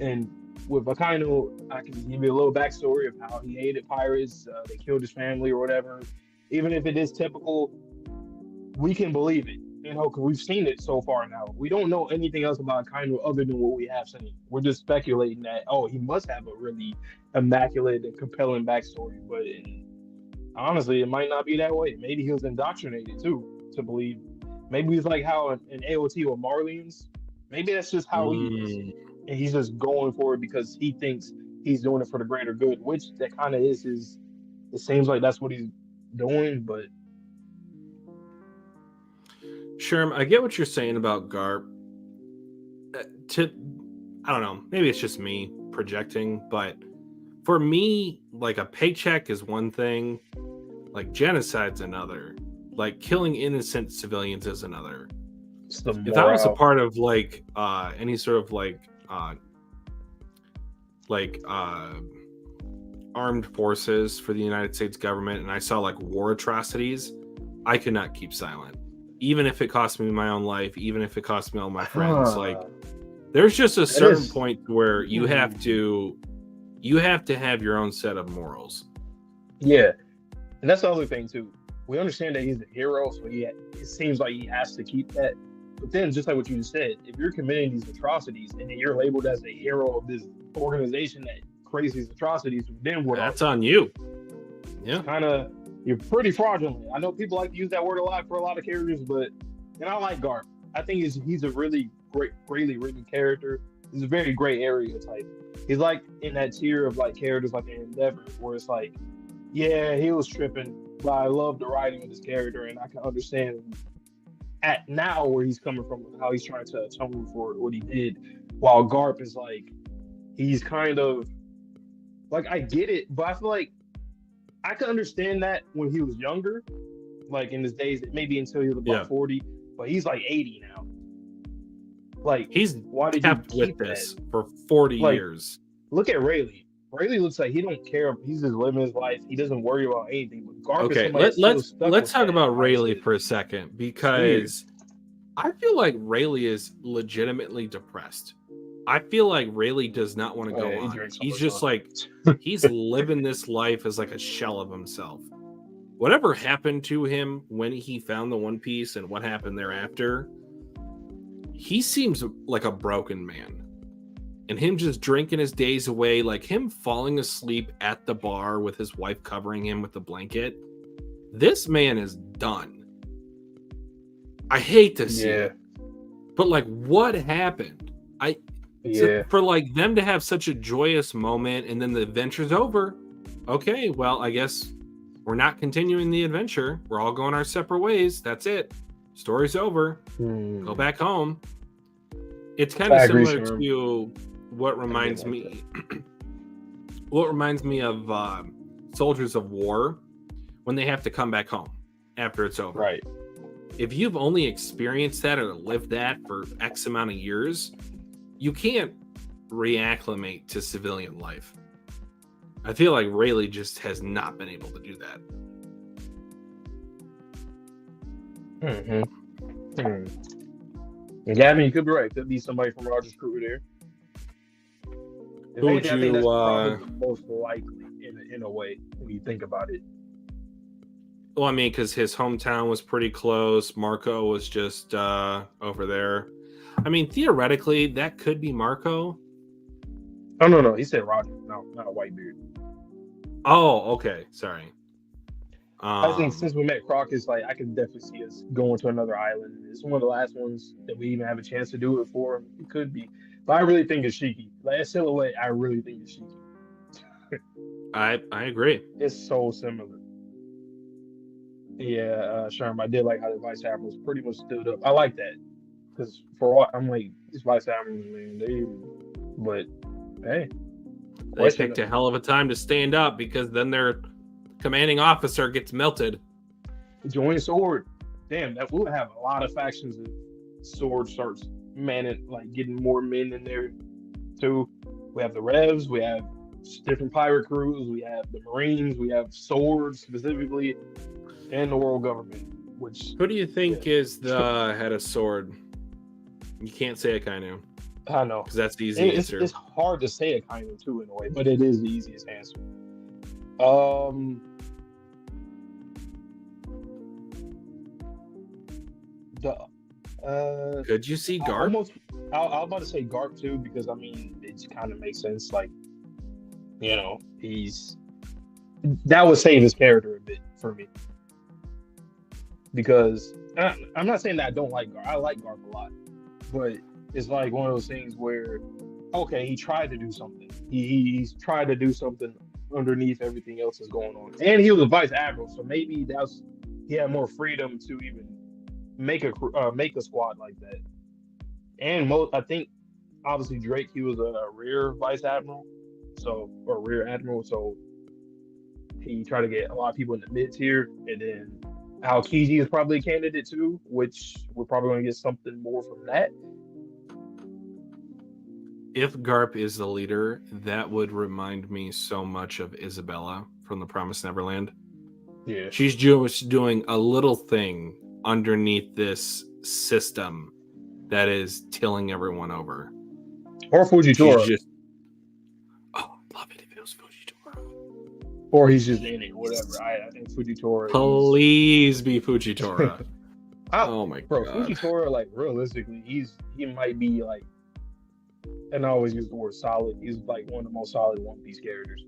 and with Akainu, I can give you a little backstory of how he hated pirates. They killed his family or whatever. Even if it is typical, we can believe it. You know, because we've seen it so far now. We don't know anything else about Akainu other than what we have seen. We're just speculating that, oh, he must have a really immaculate and compelling backstory. But honestly, it might not be that way. Maybe he was indoctrinated too to believe. Maybe he's like how in AOT or Marlians. Maybe that's just how he is. And he's just going for it because he thinks he's doing it for the greater good, which that kind of is his. It seems like that's what he's doing, but. Sherm, I get what you're saying about Garp. I don't know, maybe it's just me projecting, but for me, like a paycheck is one thing, like genocide's another, like killing innocent civilians is another. If that was a part of like any sort of like armed forces for the United States government, and I saw like war atrocities, I could not keep silent. Even if it cost me my own life, even if it cost me all my friends, like there's just a certain point where you have to have your own set of morals. Yeah, and that's the other thing too. We understand that he's a hero, so it seems like he has to keep that. But then, just like what you just said, if you're committing these atrocities and then you're labeled as a hero of this organization that creates these atrocities, then what? That's on you. Yeah, you're pretty fraudulent. I know people like to use that word a lot for a lot of characters, but and I like Garp. I think he's a really greatly written character. He's a very gray area type. He's like in that tier of like characters like in Endeavor, where it's like, yeah, he was tripping, but I love the writing of this character, and I can understand at now where he's coming from, how he's trying to atone for what he did. While Garp is like, he's kind of like, I get it, but I feel like I could understand that when he was younger, like in his days, maybe until he was about 40, but he's like 80 now. Like, why did kept you keep with this for 40 years? Look at Rayleigh. Rayleigh looks like he don't care. He's just living his life. He doesn't worry about anything. But Garp is somebody let's talk about Rayleigh for a second, because I feel like Rayleigh is legitimately depressed. I feel like Rayleigh does not want to go on. He's just like, he's living this life as like a shell of himself. Whatever happened to him when he found the One Piece and what happened thereafter, he seems like a broken man. And him just drinking his days away, like him falling asleep at the bar with his wife covering him with the blanket. This man is done. I hate to see it. But like, what happened? For like them to have such a joyous moment and then the adventure's over. Okay, well, I guess we're not continuing the adventure. We're all going our separate ways. That's it. Story's over. Go back home. It's kind of similar to what reminds me of Soldiers of War, when they have to come back home after it's over. Right. If you've only experienced that or lived that for X amount of years, you can't reacclimate to civilian life. I feel like Rayleigh just has not been able to do that. Yeah, I mean, you could be right. Could be somebody from Roger's crew there. If Who anything, would I think that's you? probably the most likely in a way when you think about it. Well, I mean, because his hometown was pretty close. Marco was just over there. I mean, theoretically, that could be Marco. Oh no, he said Roger. No, not a Whitebeard. Oh, okay. Sorry. I think since we met Croc, it's like I can definitely see us going to another island. It's one of the last ones that we even have a chance to do it for. It could be, but I really think it's Shiki. Like that silhouette, I really think it's Shiki. I agree. It's so similar. Yeah, Sherm, I did like how the vice admirals pretty much stood up. I like that because for what I'm like, these vice admirals, man, but hey, They picked a hell of a time to stand up because then their commanding officer gets melted. Join Sword. Damn, that will have a lot of factions. And Sword starts manning, like getting more men in there too. We have the Revs, we have different pirate crews, we have the Marines, we have Swords specifically, and the world government. Which who do you think is the head of Sword? You can't say Akainu. I know because that's the easy answer. It's hard to say Akainu too in a way, but it is the easiest answer. Could you see Garp? I was about to say Garp too, because I mean it kind of makes sense. Like, you know, that would save his character a bit for me. Because I'm not saying that I don't like Garp. I like Garp a lot, but it's like one of those things where, okay, he tried to do something. He's tried to do something underneath everything else that's going on, and he was a vice admiral, so maybe he had more freedom to even make a squad like that. And I think obviously Drake, he was a rear vice admiral, or rear admiral, so he tried to get a lot of people in the mid tier, and then Aokiji is probably a candidate too, which we're probably going to get something more from that. If Garp is the leader, that would remind me so much of Isabella from The Promised Neverland. Yeah, she's just doing a little thing underneath this system that is tilling everyone over. Or Fujitora. Love it if it was Fujitora. Or he's just in it, whatever. I think Fujitora. Please be Fujitora. Oh my god, Fujitora, like realistically, he might be like, and I always use the word solid. He's like one of the most solid One Piece characters.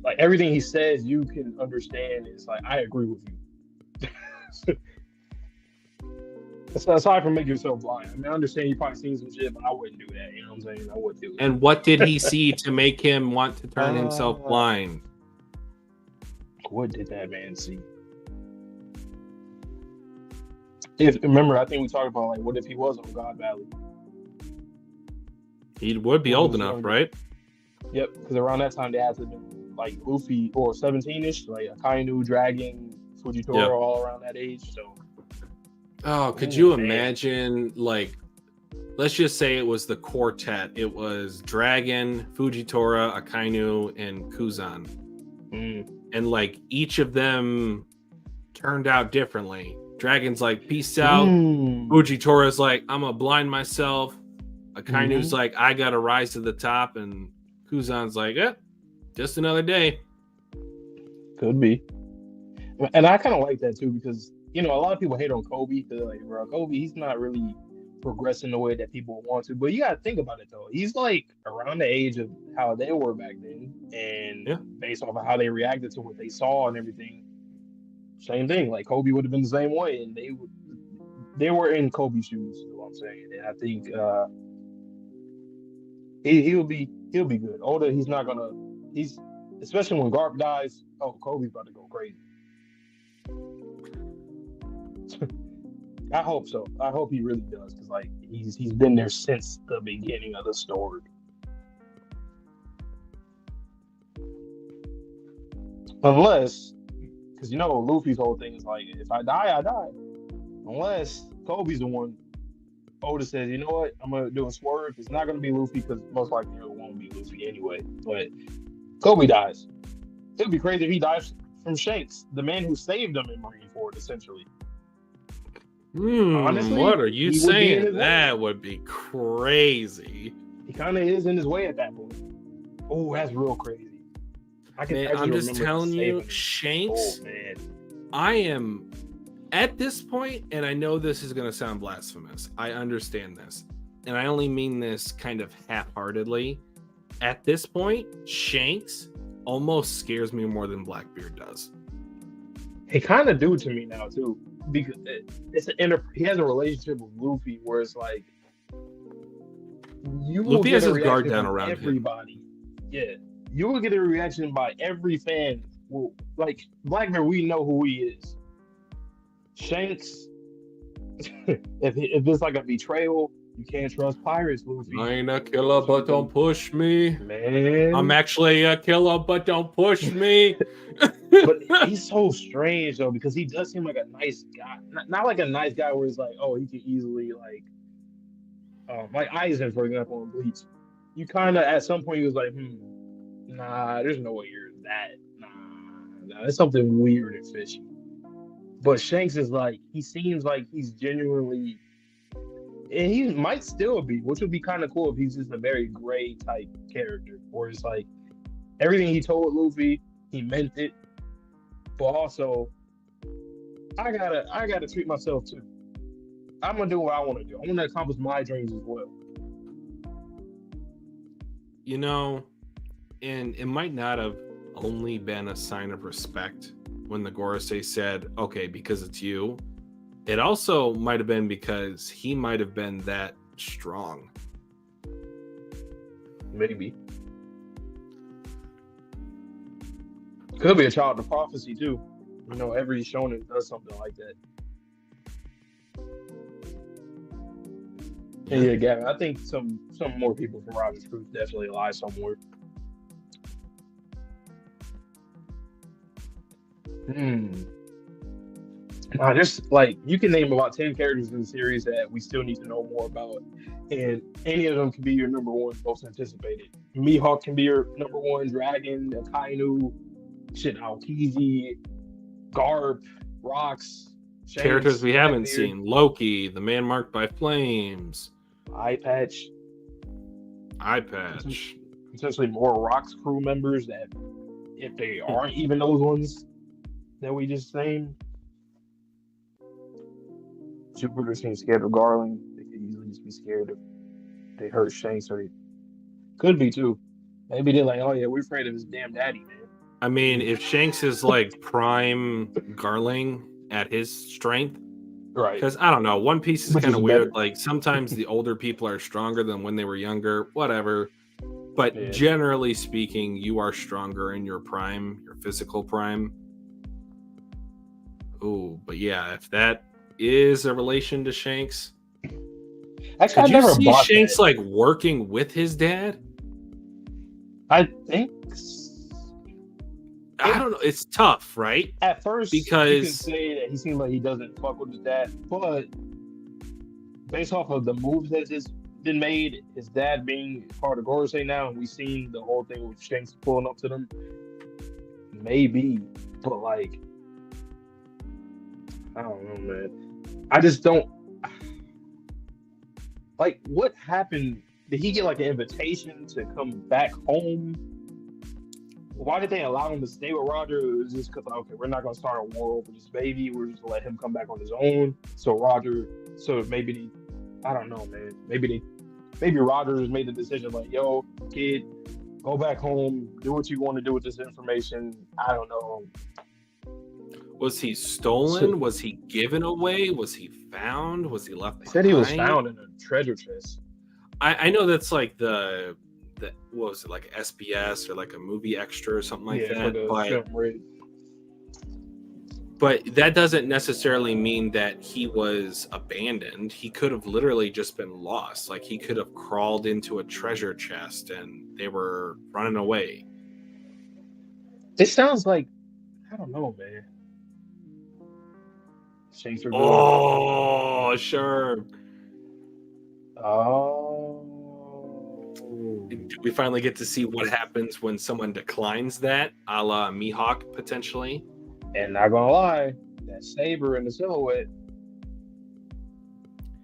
Like everything he says, you can understand. It's like I agree with you. Aside from making yourself blind, I mean, I understand you probably seen some shit, but I wouldn't do that. You know what I'm saying? I wouldn't do it. And what did he see to make him want to turn himself blind? What did that man see? Remember, I think we talked about like, what if he was on God Valley? He would be old enough, right? Yep, because around that time they had to be like Luffy or 17-ish, like Akainu, Dragon, Fujitora, all around that age. So, could you imagine? Like, let's just say it was the quartet. It was Dragon, Fujitora, Akainu, and Kuzan, and like each of them turned out differently. Dragon's like, peace out. Fujitora's like, I'm gonna blind myself. Akainu's like, I gotta rise to the top, and Kuzan's like, just another day. Could be. And I kind of like that too, because you know a lot of people hate on Kobe because like, bro, Kobe, he's not really progressing the way that people want to. But you gotta think about it though. He's like around the age of how they were back then, and based off of how they reacted to what they saw and everything, same thing. Like Kobe would have been the same way, and they were in Kobe's shoes. You know what I'm saying? And I think he'll be good. Oda, he's not gonna. He's especially when Garp dies. Oh, Kobe's about to go crazy. I hope so. I hope he really does, because like he's been there since the beginning of the story. Unless, because you know Luffy's whole thing is like, if I die, I die. Unless Kobe's the one. Oda says, you know what, I'm gonna do a swerve. It's not gonna be Luffy, because most likely it won't be Luffy anyway. But Kobe dies. It would be crazy if he dies from Shanks, the man who saved him in Marineford, essentially. Honestly, What are you he would be in saying? his way. That would be crazy. He kind of is in his way at that point. Oh, that's real crazy. I can Man, actually I'm just remember telling you, saving him. Shanks. Oh man, I am at this point, and I know this is going to sound blasphemous. I understand this, and I only mean this kind of half-heartedly. At this point, Shanks almost scares me more than Blackbeard does. he kind of do to me now too, because it's he has a relationship with Luffy where it's like you will Luffy get has a his guard reaction down from around him. everybody. Yeah, you will get a reaction by every fan. Well, like Blackbeard, we know who he is. Shanks, if it's like a betrayal, you can't trust pirates, Luffy. I ain't a killer, but don't push me. Man, I'm actually a killer, but don't push me. but he's so strange though because he does seem like a nice guy, not like a nice guy where it's like, oh, he can easily like Aizen, for example, in Bleach. You kind of at some point he was like, nah, there's no way you're that. Nah, there's something weird and fishy. But Shanks is like, he seems like he's genuinely, and he might still be, which would be kind of cool if he's just a very gray type character, where it's like everything he told Luffy, he meant it, but also I gotta treat myself too. I'm gonna do what I want to do. I want to accomplish my dreams as well. You know, and it might not have only been a sign of respect when the Gorosei said, okay, because it's you. It also might have been because he might have been that strong. Maybe. Could be a child of prophecy too. You know, every shonen does something like that. Yeah, Gavin, I think some more people from Roger's Truth definitely lie somewhere. Just like you can name about 10 characters in the series that we still need to know more about, and any of them can be your number one most anticipated. Mihawk can be your number one, Dragon, Akainu, shit, Aokiji, Garp, Rocks, Shanks, Characters we haven't Blackbeard, seen: Loki, the man marked by flames, Eye Patch, potentially more Rocks crew members that, if they aren't even those ones that we just named. Jupiter seems scared of Garland. They could easily just be scared if they hurt Shanks, or they could be too. Maybe they're like, oh yeah, we're afraid of his damn daddy, man. I mean, if Shanks is like prime Garling at his strength, right? Because I don't know, One Piece is Which kind is of weird. better. Like sometimes the older people are stronger than when they were younger. Whatever. But Yeah. generally speaking, you are stronger in your prime, your physical prime. Oh, but yeah, if that is a relation to Shanks, Actually, could I you never see bought Shanks that. like working with his dad? I think I don't know. It's tough, right? at first you can Because say that he seems like he doesn't fuck with his dad, but based off of the moves that has been made, his dad being part of Gorosei now, and we've seen the whole thing with Shanks pulling up to them, maybe, but like, I don't know, man. I just don't like what happened. Did he get like an invitation to come back home? Why did they allow him to stay with Roger? It was just because, okay, we're not going to start a war over this baby. We're just going to let him come back on his own. So maybe I don't know, man. Maybe Roger made the decision like, yo, kid, go back home, do what you want to do with this information. I don't know. was he stolen? Was he given away? Was he found? Was he left behind? Said he was found in a treasure chest. I know that's like the what was it, like SBS or like a movie extra or something like that. But that doesn't necessarily mean that he was abandoned. He could have literally just been lost. Like he could have crawled into a treasure chest and they were running away. It sounds like, I don't know, man. Shanks are good. Oh, sure. Oh. We finally get to see what happens when someone declines that, a la Mihawk potentially. And not gonna lie, that saber in the silhouette.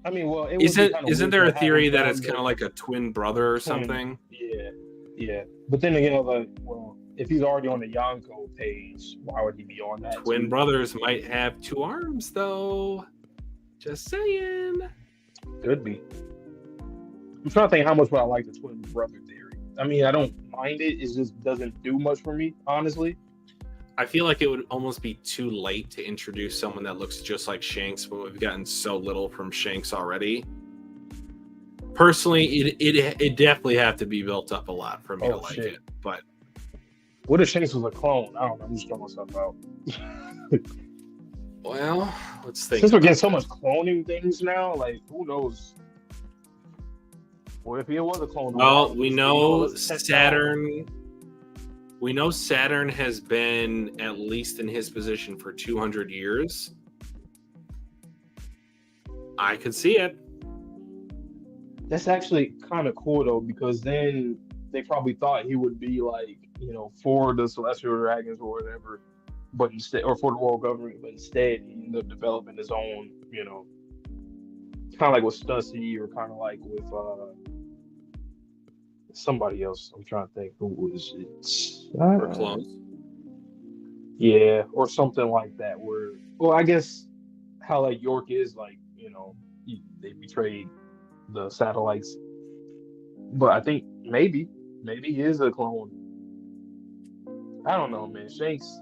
I mean, well, it would be kind of Isn't weird there to a have theory him that down it's kind of like a twin brother or something? Yeah, yeah. But then again, like, well, if he's already on the Yonko page, why would he be on that? Twin brothers might have 2 arms, though. Just saying. Could be. I'm trying to think how much would I like the twin brother theory. I mean, I don't mind it. It just doesn't do much for me, honestly. I feel like it would almost be too late to introduce someone that looks just like Shanks, but we've gotten so little from Shanks already. Personally, it definitely have to be built up a lot for me to like it. But what if Shanks was a clone? I don't know. I'm just throwing myself out. Well, let's think. Since we're getting so much cloning things now, like who knows? What if he was a clone? Well, we know Saturn. We know Saturn has been at least in his position for 200 years. I could see it. That's actually kind of cool though, because then they probably thought he would be like, for the Celestial Dragons or whatever, but instead, or for the world government, but instead he ended up developing his own, kind of like with Stussy, or kind of like with somebody else. I'm trying to think who was it. Or clones. Yeah, or something like that. Where, well, I guess how like York is like, they betrayed the satellites, but I think maybe he is a clone. I don't know, man. Shanks.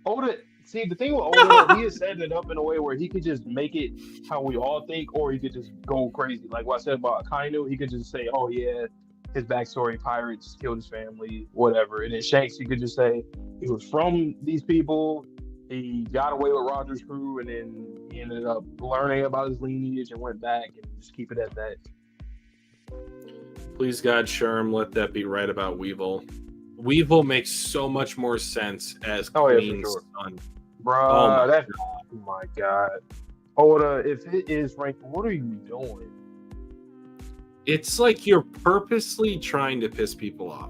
Oda. See, the thing with Oda, he is setting it up in a way where he could just make it how we all think, or he could just go crazy. Like what I said about Akainu, he could just say, "Oh yeah, his backstory: pirates killed his family, whatever." And then Shanks, he could just say he was from these people. He got away with Roger's crew, and then he ended up learning about his lineage and went back, and just keep it at that. Please God, Sherm, let that be right about Weevil. Weevil makes so much more sense as Queen's son. Bruh, oh my God. Oda, if it is ranked, what are you doing? It's like you're purposely trying to piss people off.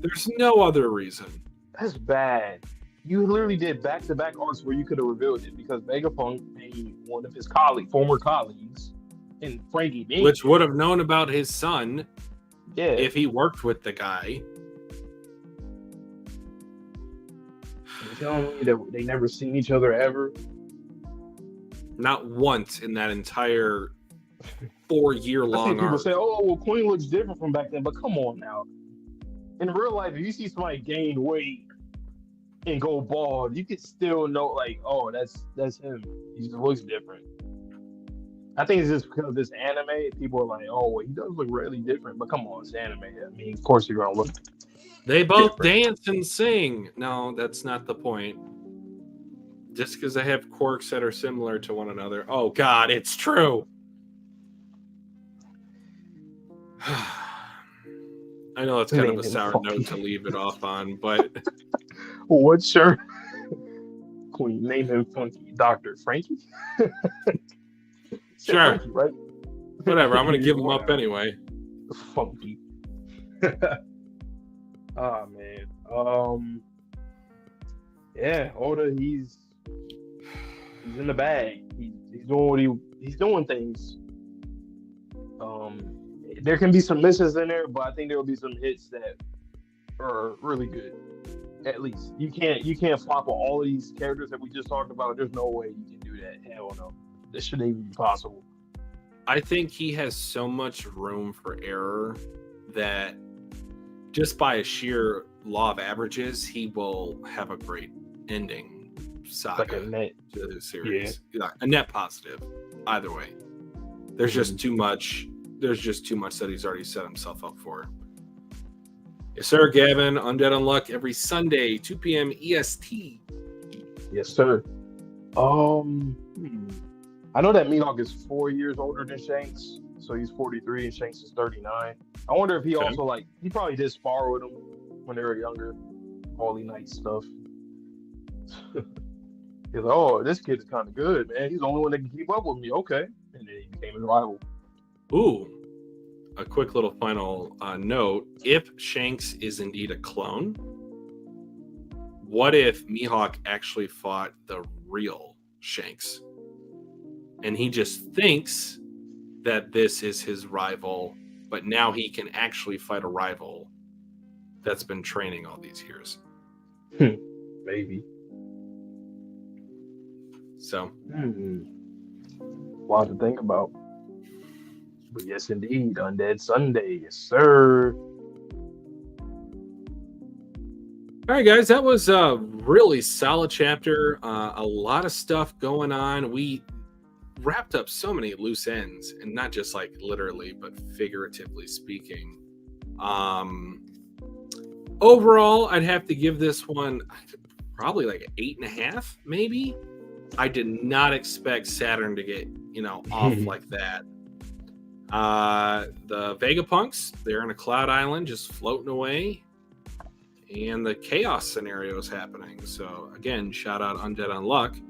There's no other reason. That's bad. You literally did back-to-back arcs where you could have revealed it, because Vegapunk made one of his former colleagues, and Frankie Dean, which would have known about his son, if he worked with the guy. You telling me that they never seen each other ever? Not once in that entire 4-year-long arc. People say, "Oh, well, Queen looks different from back then," but come on now. In real life, if you see somebody gain weight and go bald, you could still know, like, oh, that's him. He just looks different. I think it's just because this anime, people are like, oh, well, he does look really different. But come on, it's anime. I mean, of course you're gonna look. They both dance and sing. No, that's not the point. Just because they have quirks that are similar to one another. Oh God, it's true. I know it's kind of a sour note to leave it off on, but what's your Queen? Name him Funky Dr. Frankie? Sure. Frankie, right? Whatever. I'm gonna give him up anyway. Funky. Oh man. Yeah, Oda, he's in the bag. He's doing what he's doing things. There can be some misses in there, but I think there will be some hits that are really good. At least you can't flop on all of these characters that we just talked about. There's no way you can do that. Hell no. This shouldn't even be possible. I think he has so much room for error that just by a sheer law of averages, he will have a great ending saga like a net to the series. Yeah, a net positive. Either way, there's just too much. There's just too much that he's already set himself up for. Yes, sir, Gavin. Undead Unluck every Sunday, 2 p.m. EST. Yes, sir. I know that Mihawk is 4 years older than Shanks, so he's 43 and Shanks is 39. I wonder if he also he probably did spar with him when they were younger, Holy Knight stuff. He's like, oh, this kid's kind of good, man. He's the only one that can keep up with me. Okay, and then he became his rival. Ooh, a quick little final note. If Shanks is indeed a clone, what if Mihawk actually fought the real Shanks? And he just thinks that this is his rival, but now he can actually fight a rival that's been training all these years. Maybe. So, lot to think about. But yes, indeed, Undead Sunday, yes, sir. all right, guys, that was a really solid chapter. A lot of stuff going on. We wrapped up so many loose ends, and not just like literally, but figuratively speaking. Overall, I'd have to give this one probably like an 8.5, maybe. I did not expect Saturn to get, off like that. The Vegapunks, they're in a cloud island just floating away. And the chaos scenario is happening. So again, shout out Undead Unluck.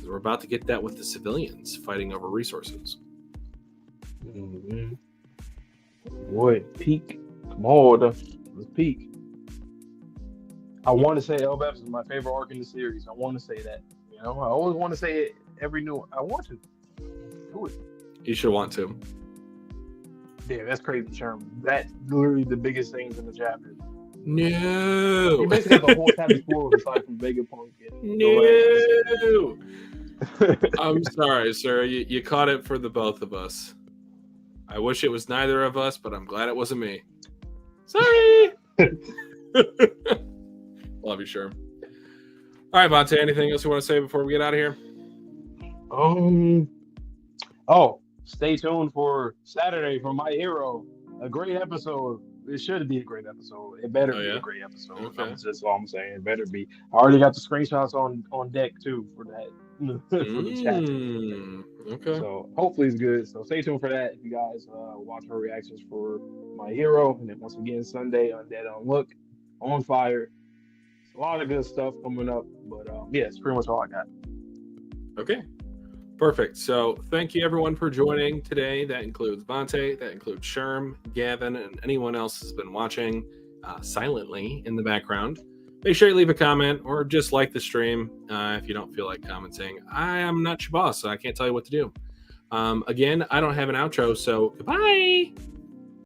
We're about to get that with the civilians fighting over resources. Mm-hmm. Boy, peak. Come on, let's peak. I want to say Elbaf is my favorite arc in the series. I want to say that. I always want to say it every new. I want to do it. You should want to. Yeah, that's crazy, Sherman. That's literally the biggest things in the chapter. No. You basically got the whole chapter full aside from Vegapunk. No. I'm sorry, sir. You caught it for the both of us. I wish it was neither of us, but I'm glad it wasn't me. Sorry. Love you, sure. All right, Vonte, anything else you want to say before we get out of here? Stay tuned for Saturday for My Hero. A great episode. It should be a great episode. It better be a great episode. Okay. That's just all I'm saying. It better be. I already got the screenshots on deck too for that for the chat. Okay. So hopefully it's good. So stay tuned for that. If you guys watch our reactions for My Hero, and then once again Sunday Undead Unlook on fire. It's a lot of good stuff coming up. But yeah, it's pretty much all I got. Okay. Perfect. So thank you everyone for joining today. That includes Vonte, that includes Sherm, Gavin, and anyone else has been watching silently in the background. Make sure you leave a comment or just like the stream if you don't feel like commenting. I am not your boss, so I can't tell you what to do. Again, I don't have an outro, so goodbye.